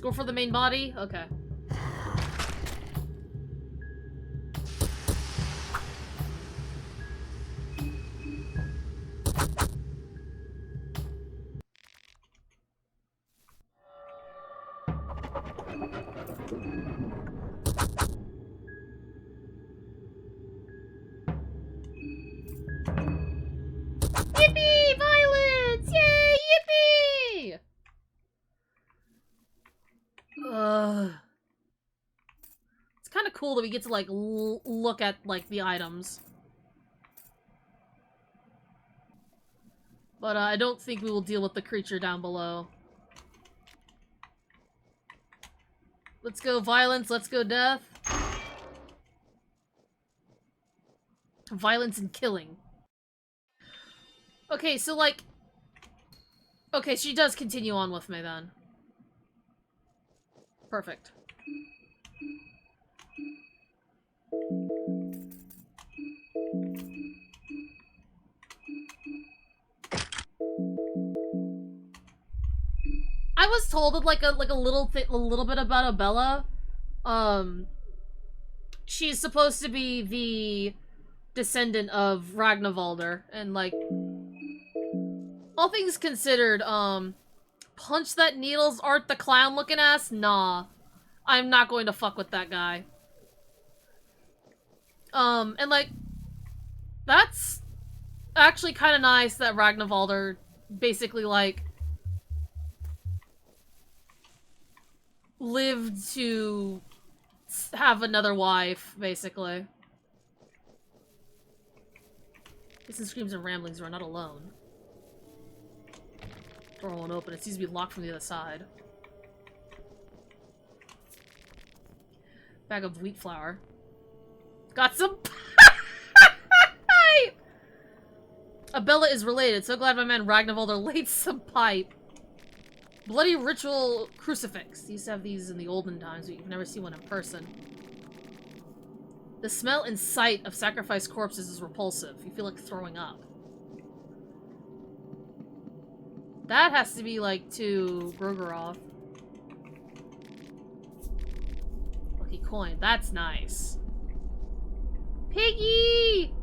Go for the main body? Okay. Yippee! Violence! Yay! Yippee! It's kind of cool that we get to, like, look at, like, the items. But, I don't think we will deal with the creature down below. Let's go violence, let's go death. Violence and killing. Okay, so, like... Okay, she does continue on with me, then. Perfect. I was told that, like a little bit about Abella. She's supposed to be the descendant of Ragnvaldr, and, like, all things considered, Punch That Needles Art the clown looking ass? Nah. I'm not going to fuck with that guy. And, like, that's actually kind of nice that Ragnvaldr basically, like, lived to have another wife, basically. This is screams and ramblings, we're not alone. Door won't open, it seems to be locked from the other side. Bag of wheat flour. Got some pipe! Abella is related, so glad my man Ragnvaldr laid some pipe. Bloody ritual crucifix. They used to have these in the olden times, but you can never see one in person. The smell and sight of sacrificed corpses is repulsive. You feel like throwing up. That has to be, like, to Grogeroth. Lucky coin. That's nice. Piggy!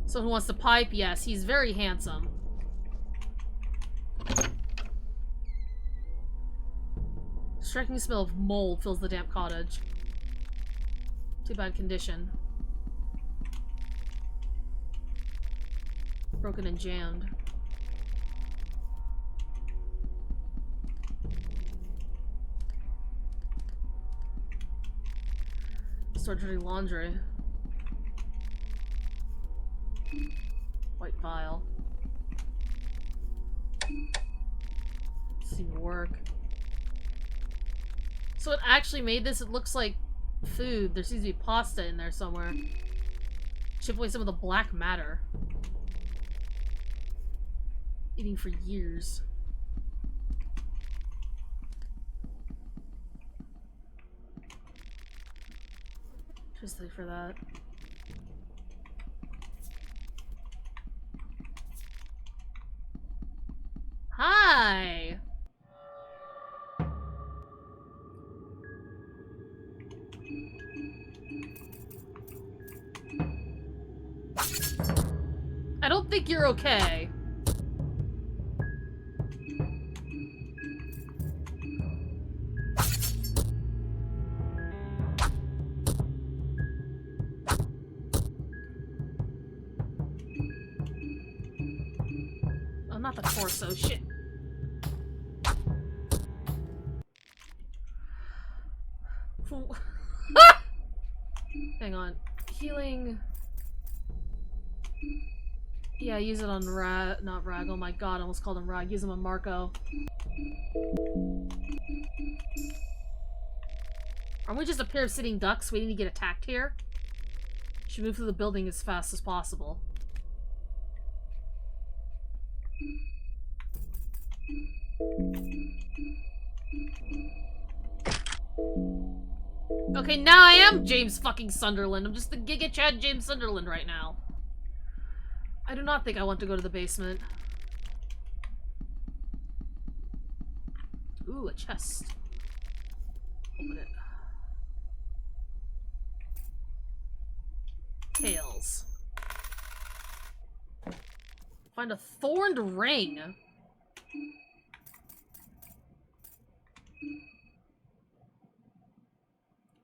Someone who wants to pipe? Yes, he's very handsome. striking smell of mold fills the damp cottage. Too bad condition. Broken and jammed. Start dirty laundry. White vial. Seemed to work. So it actually made this, it looks like food. There seems to be pasta in there somewhere. Chip away some of the black matter. Eating for years. Just think for that. Hi! I don't think you're okay. Oh, not the torso, shit. Hang on. Healing. Yeah, use it on not Rag. Oh my god, I almost called him Rag. Use him on Marco. Aren't we just a pair of sitting ducks waiting to get attacked here? Should move through the building as fast as possible. Okay, now I am James fucking Sunderland. I'm just the Giga Chad James Sunderland right now. I do not think I want to go to the basement. Ooh, a chest. Open it. Tails. Find a thorned ring.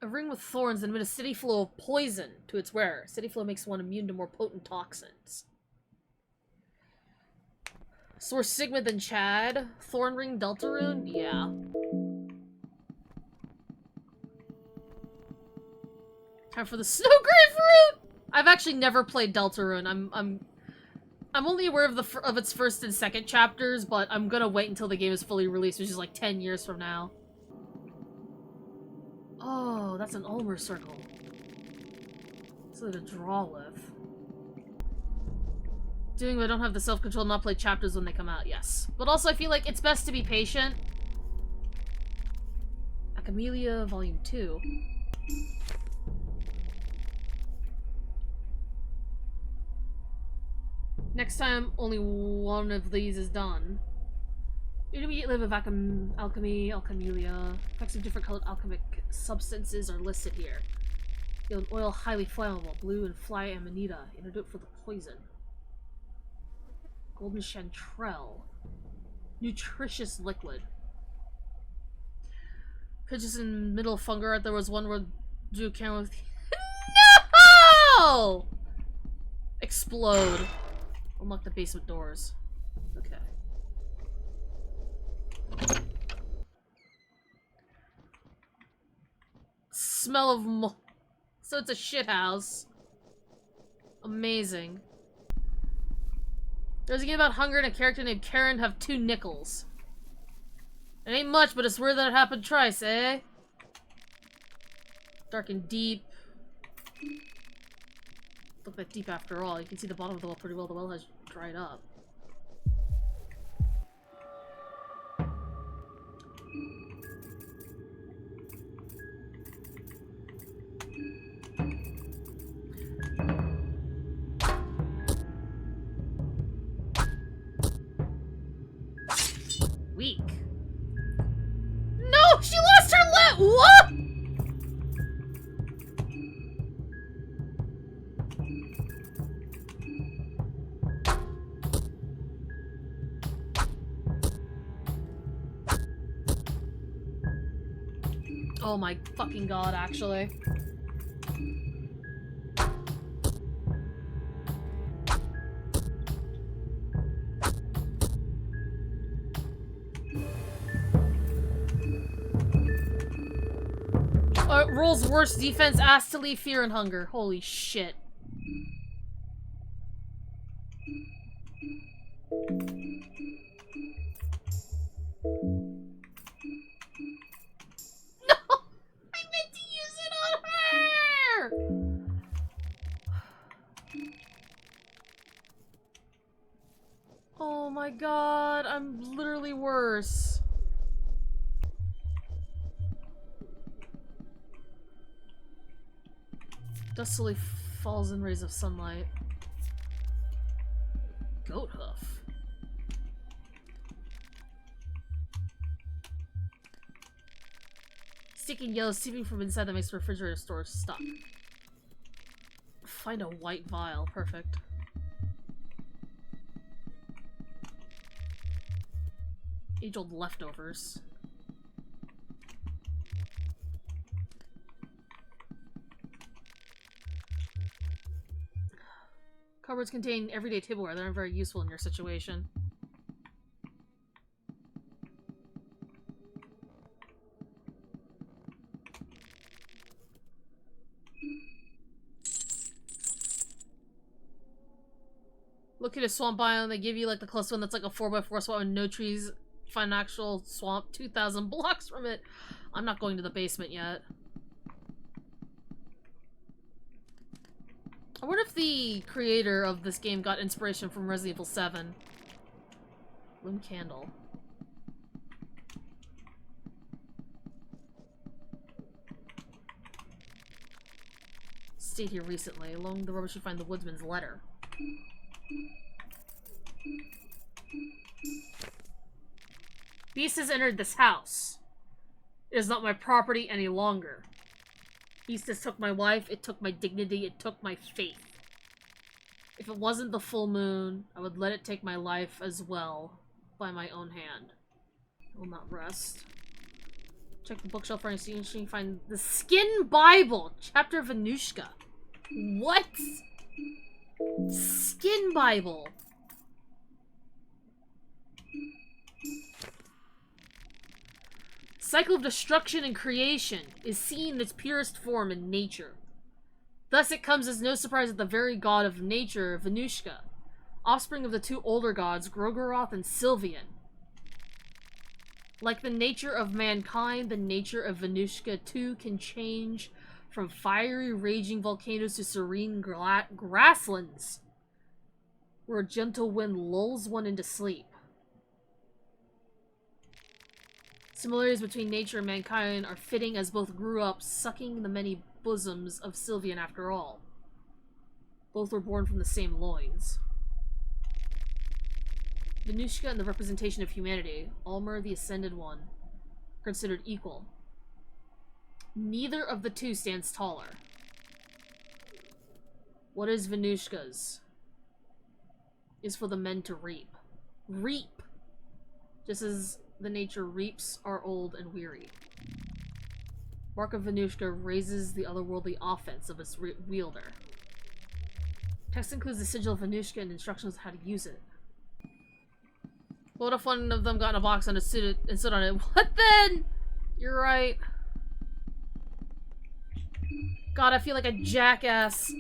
A ring with thorns that emit a steady flow of poison to its wearer. Steady flow makes one immune to more potent toxins. Source Sigma than Chad. Thorn ring Deltarune? Yeah. Time for the snow grapefruit! I've actually never played Deltarune. I'm only aware of its first and second chapters, but I'm gonna wait until the game is fully released, which is like 10 years from now. Oh, that's an Ulmer circle. Something to draw with. Doing what I don't have the self-control not play chapters when they come out, yes. But also I feel like it's best to be patient. Acamelia Volume 2. Next time, only one of these is done. Intermediate level of alchemy, alchemelia. Effects of different colored alchemic substances are listed here. Yield an oil highly flammable, blue and fly amanita. Antidote for the poison. Golden chanterelle. Nutritious liquid. Pitches in middle Funger art. There was one where drew camera with No! Explode. Unlock the basement doors. Okay. Smell of so it's a shithouse. Amazing. There's a game about hunger and a character named Karen have 2 nickels. It ain't much, but it's weird that it happened twice, eh? Dark and deep. Look that deep after all. You can see the bottom of the well pretty well. The well has dried up. Weak. No! She lost her leg! What? Oh my fucking god, actually. Rolls worst defense, asked to leave fear and hunger. Holy shit. No! I meant to use it on her! Oh my god, I'm literally worse. Dust slowly falls in rays of sunlight. Goat hoof. Sticking yellow seeping from inside that makes the refrigerator store stuck. Find a white vial. Perfect. Age-old leftovers. Cupboards contain everyday tableware. They're very useful in your situation. Look at a swamp biome. They give you like the close one that's like a 4x4 swamp with no trees. Find an actual swamp 2,000 blocks from it. I'm not going to the basement yet. I wonder if the creator of this game got inspiration from Resident Evil 7. Loom candle. Stayed here recently. Along the rubbish you find the woodsman's letter. Beast has entered this house. It is not my property any longer. Beast has took my wife, it took my dignity, it took my faith. If it wasn't the full moon, I would let it take my life as well, by my own hand. I will not rest. Check the bookshelf for anything you find the Skin Bible, chapter of Venushka. What? Skin Bible. Cycle of destruction and creation is seen in its purest form in nature. Thus it comes as no surprise that the very god of nature, Venushka, offspring of the two older gods, Grogoroth and Sylvian. Like the nature of mankind, the nature of Venushka too can change from fiery raging volcanoes to serene grasslands, where a gentle wind lulls one into sleep. Similarities between nature and mankind are fitting as both grew up sucking the many bosoms of Sylvian after all. Both were born from the same loins. Venushka and the representation of humanity, Almer the Ascended One, are considered equal. Neither of the two stands taller. What is Venushka's? Is for the men to reap. Reap! Just as the nature reaps are old and weary. Mark of Venushka raises the otherworldly offense of its wielder. Text includes the sigil of Venushka and instructions on how to use it. What if one of them got in a box and stood on it? What then? You're right. God, I feel like a jackass.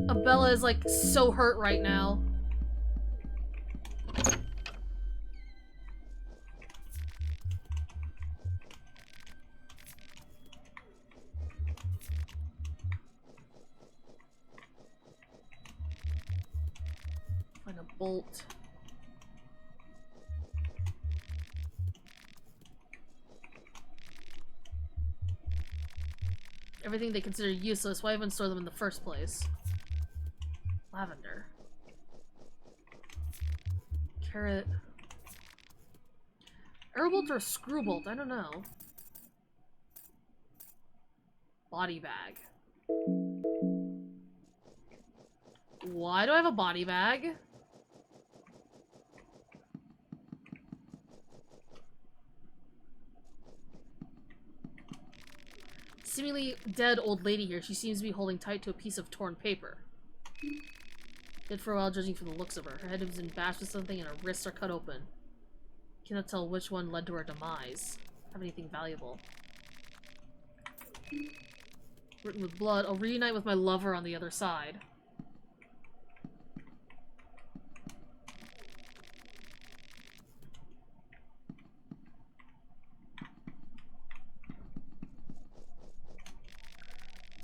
Abella is like so hurt right now. Find a bolt. Everything they consider useless, why even store them in the first place? Lavender. Carrot. Arrow bolt or screw bolt? I don't know. Body bag. Why do I have a body bag? seemingly dead old lady here. She seems to be holding tight to a piece of torn paper. Dead for a while, judging from the looks of her. Her head has been bashed with something and her wrists are cut open. Cannot tell which one led to her demise. Have anything valuable. Written with blood. I'll reunite with my lover on the other side.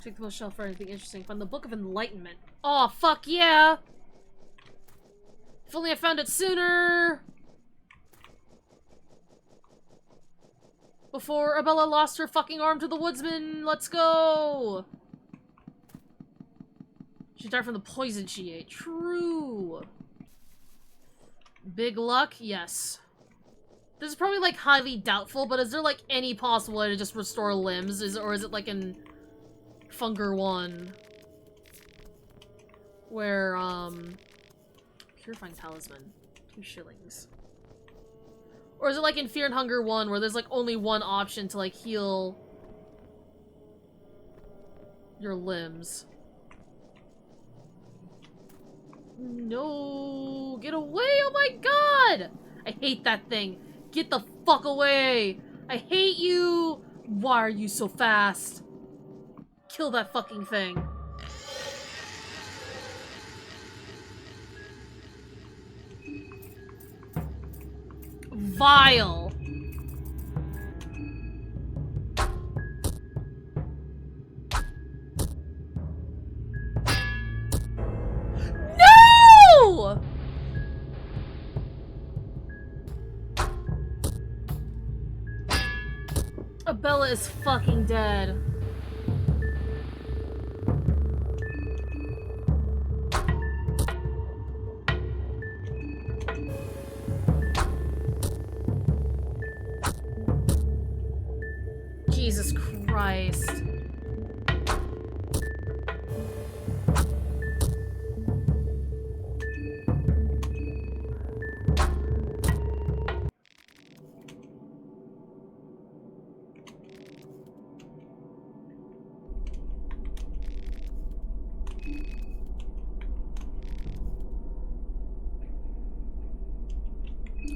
Check the most shelf for anything interesting. Find the Book of Enlightenment. Oh, fuck yeah! If only I found it sooner! Before Abella lost her fucking arm to the woodsman! Let's go! She died from the poison she ate. True! Big luck? Yes. This is probably, like, highly doubtful, but is there, like, any possible way to just restore limbs? Or is it, like, in Funger 1? Where, Purifying Talisman. 2 shillings. Or is it like in Fear and Hunger 1, where there's like only one option to like heal your limbs? No! Get away! Oh my god! I hate that thing. Get the fuck away! I hate you! Why are you so fast? Kill that fucking thing. Vile. No! Abella is fucking dead. Jesus Christ.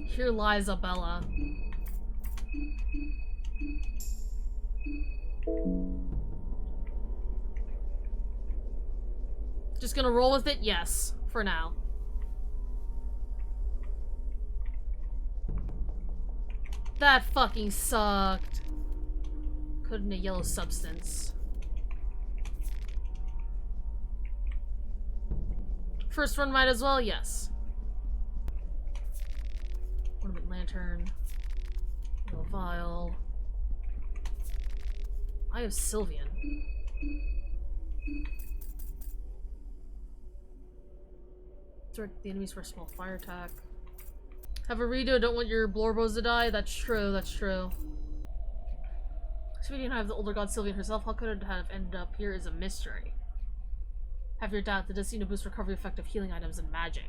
Here lies Abella. Just gonna roll with it? Yes, for now. That fucking sucked. Coated in a yellow substance. First run might as well? Yes. Ornament lantern. Little vial. Eye of Sylvian. Direct the enemies for a small fire attack. Have a redo, don't want your Blorbos to die? That's true, that's true. So we didn't have the older god Sylvian herself. How could it have ended up here is a mystery. Have your doubt, that does seem to boost recovery effect of healing items and magic.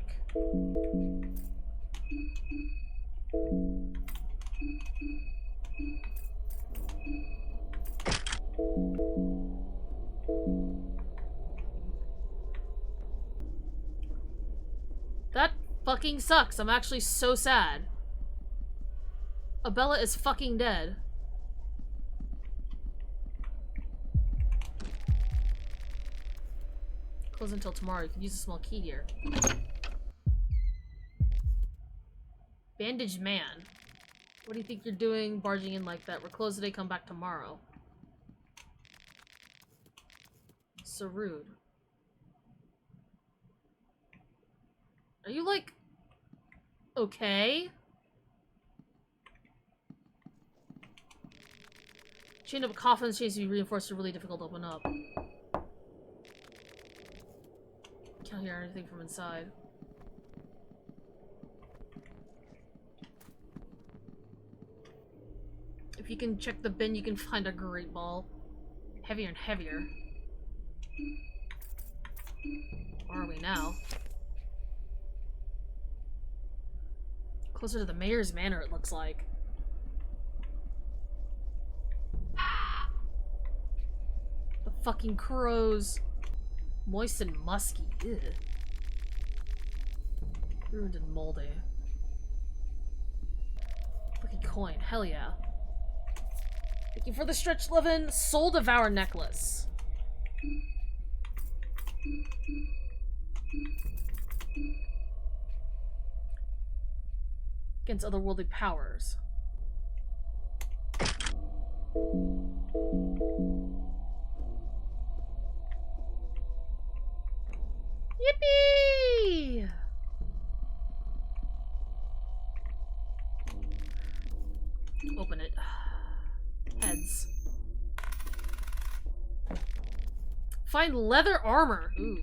That fucking sucks. I'm actually so sad. Abella is fucking dead. Close until tomorrow. You can use a small key here. Bandaged man. What do you think you're doing barging in like that? We're closed today, come back tomorrow. So rude. Are you like... okay? Chained up coffins, chains to be reinforced are really difficult to open up. Can't hear anything from inside. If you can check the bin, you can find a great ball. Heavier and heavier. Where are we now? Closer to the mayor's manor, it looks like. fucking crows. Moist and musky. Ew. Ruined and moldy. Fucking coin. Hell yeah. Thank you for the stretch, Levin. Soul Devour necklace. Against otherworldly powers. Yippee! Open it. Heads. Find leather armor. Ooh.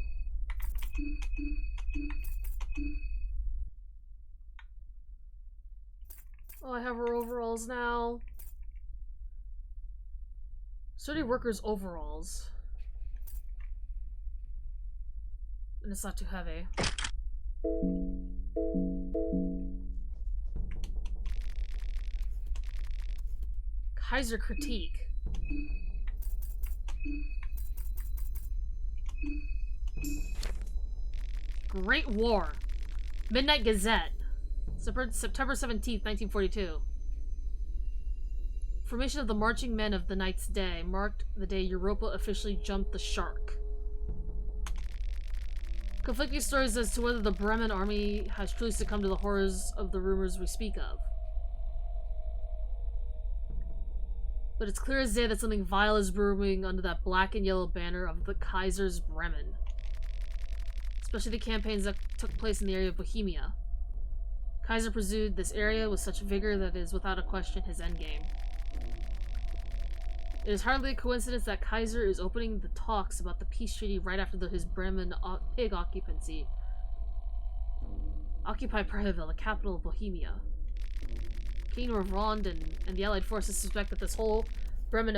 Oh, I have her overalls now. Sturdy workers' overalls. And it's not too heavy. Kaiser critique. Great War. Midnight Gazette. September 17th, 1942. Formation of the Marching Men of the Night's Day marked the day Europa officially jumped the shark. Conflicting stories as to whether the Bremen army has truly succumbed to the horrors of the rumors we speak of. But it's clear as day that something vile is brewing under that black and yellow banner of the Kaiser's Bremen. Especially the campaigns that took place in the area of Bohemia. Kaiser pursued this area with such vigor that it is without a question his endgame. It is hardly a coincidence that Kaiser is opening the talks about the peace treaty right after his Bremen pig occupancy. Occupied Prahoville, the capital of Bohemia. Kingdom of Rond and the Allied forces suspect that this whole Bremen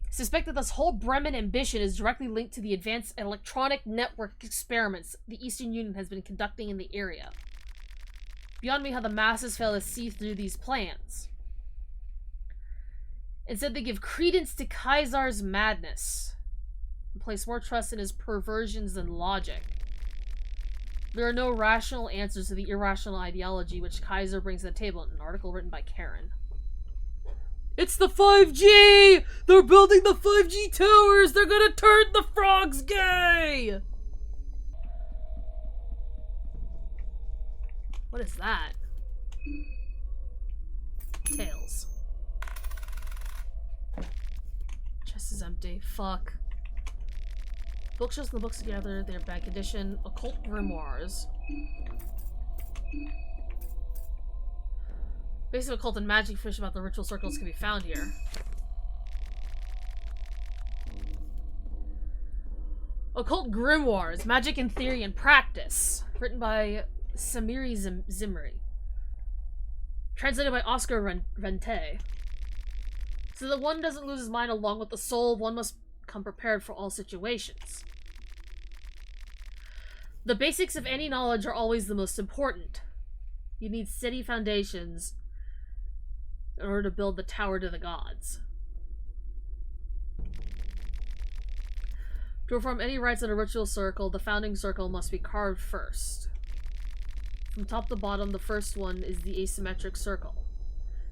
suspect that this whole Bremen ambition is directly linked to the advanced electronic network experiments the Eastern Union has been conducting in the area. Beyond me how the masses fail to see through these plans. Instead, they give credence to Kaiser's madness and place more trust in his perversions than logic. There are no rational answers to the irrational ideology which Kaiser brings to the table in an article written by Karen. It's the 5G! They're building the 5G towers! They're gonna turn the frogs gay! What is that? Tails. Chest is empty. Fuck. Bookshelves and the books together, they're bad condition. Occult grimoires. Basic occult and magic fish about the ritual circles can be found here. Occult grimoires, magic in theory and practice. Written by Samiri Zimri. Translated by Oscar Rente. So that one doesn't lose his mind along with the soul, one must come prepared for all situations. The basics of any knowledge are always the most important. You need steady foundations in order to build the tower to the gods. To perform any rites in a ritual circle, the founding circle must be carved first. From top to bottom, the first one is the asymmetric circle.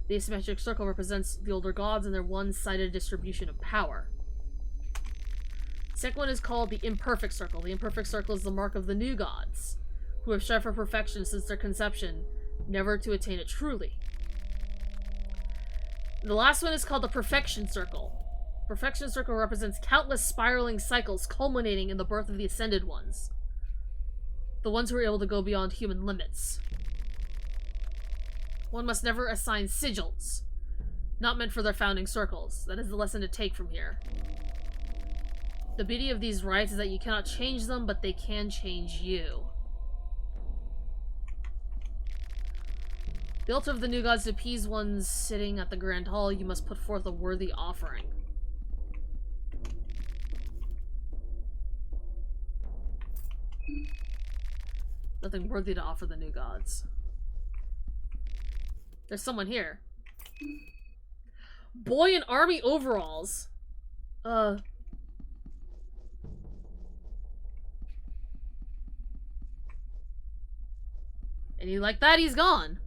The asymmetric circle represents the older gods and their one-sided distribution of power. Second one is called the imperfect circle. The imperfect circle is the mark of the new gods, who have strived for perfection since their conception, never to attain it truly. The last one is called the perfection circle. Perfection circle represents countless spiraling cycles culminating in the birth of the ascended ones. The ones who are able to go beyond human limits. One must never assign sigils, not meant for their founding circles. That is the lesson to take from here. The beauty of these rites is that you cannot change them, but they can change you. The altar of the new gods to appease ones sitting at the grand hall, you must put forth a worthy offering. Nothing worthy to offer the new gods. There's someone here. Boy in army overalls. And he like that, he's gone.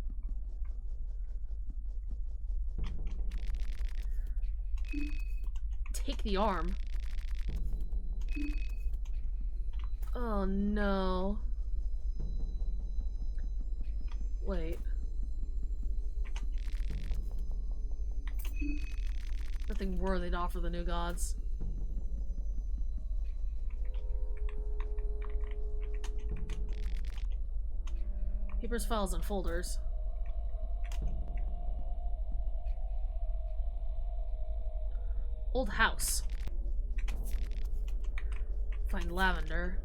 Take the arm. Oh no. Wait. Nothing worthy to offer the new gods. Papers, files, and folders. Old house. Find lavender.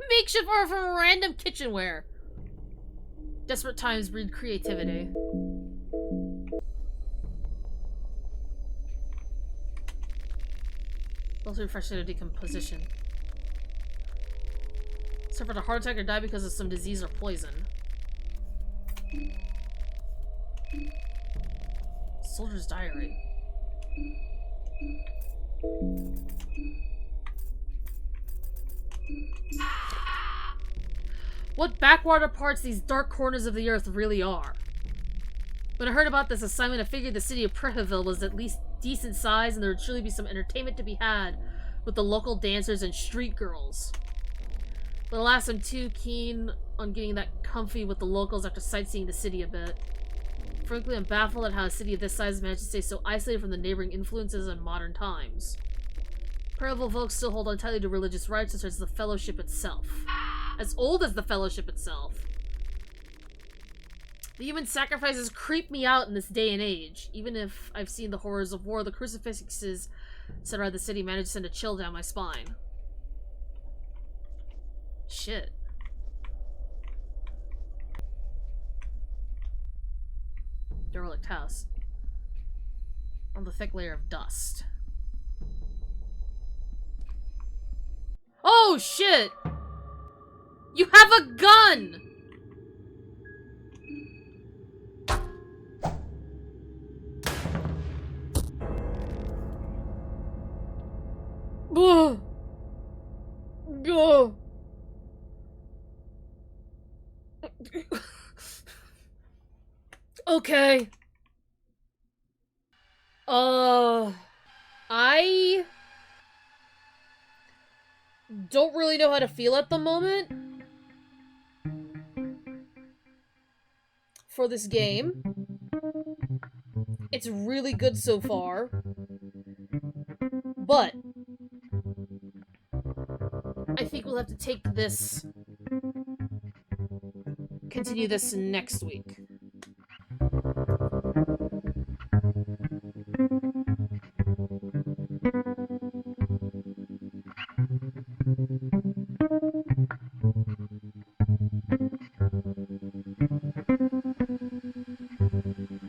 Makeshift art from random kitchenware. Desperate times breed creativity. Also refresh state of decomposition. Suffered a heart attack or died because of some disease or poison. Soldier's diary. What backwater parts these dark corners of the earth really are. When I heard about this assignment, I figured the city of Preheville was at least decent size and there would surely be some entertainment to be had with the local dancers and street girls. But alas, I'm too keen on getting that comfy with the locals after sightseeing the city a bit. Frankly, I'm baffled at how a city of this size managed to stay so isolated from the neighboring influences in modern times. Preheville folks still hold on tightly to religious rites such as the Fellowship itself. As old as the Fellowship itself. The human sacrifices creep me out in this day and age. Even if I've seen the horrors of war, the crucifixes set around the city managed to send a chill down my spine. Shit. Derelict house. On the thick layer of dust. Oh shit! You have a gun! Ugh. Go. Okay. I don't really know how to feel at the moment for this game. It's really good so far, but I think we'll have to take this, continue this next week.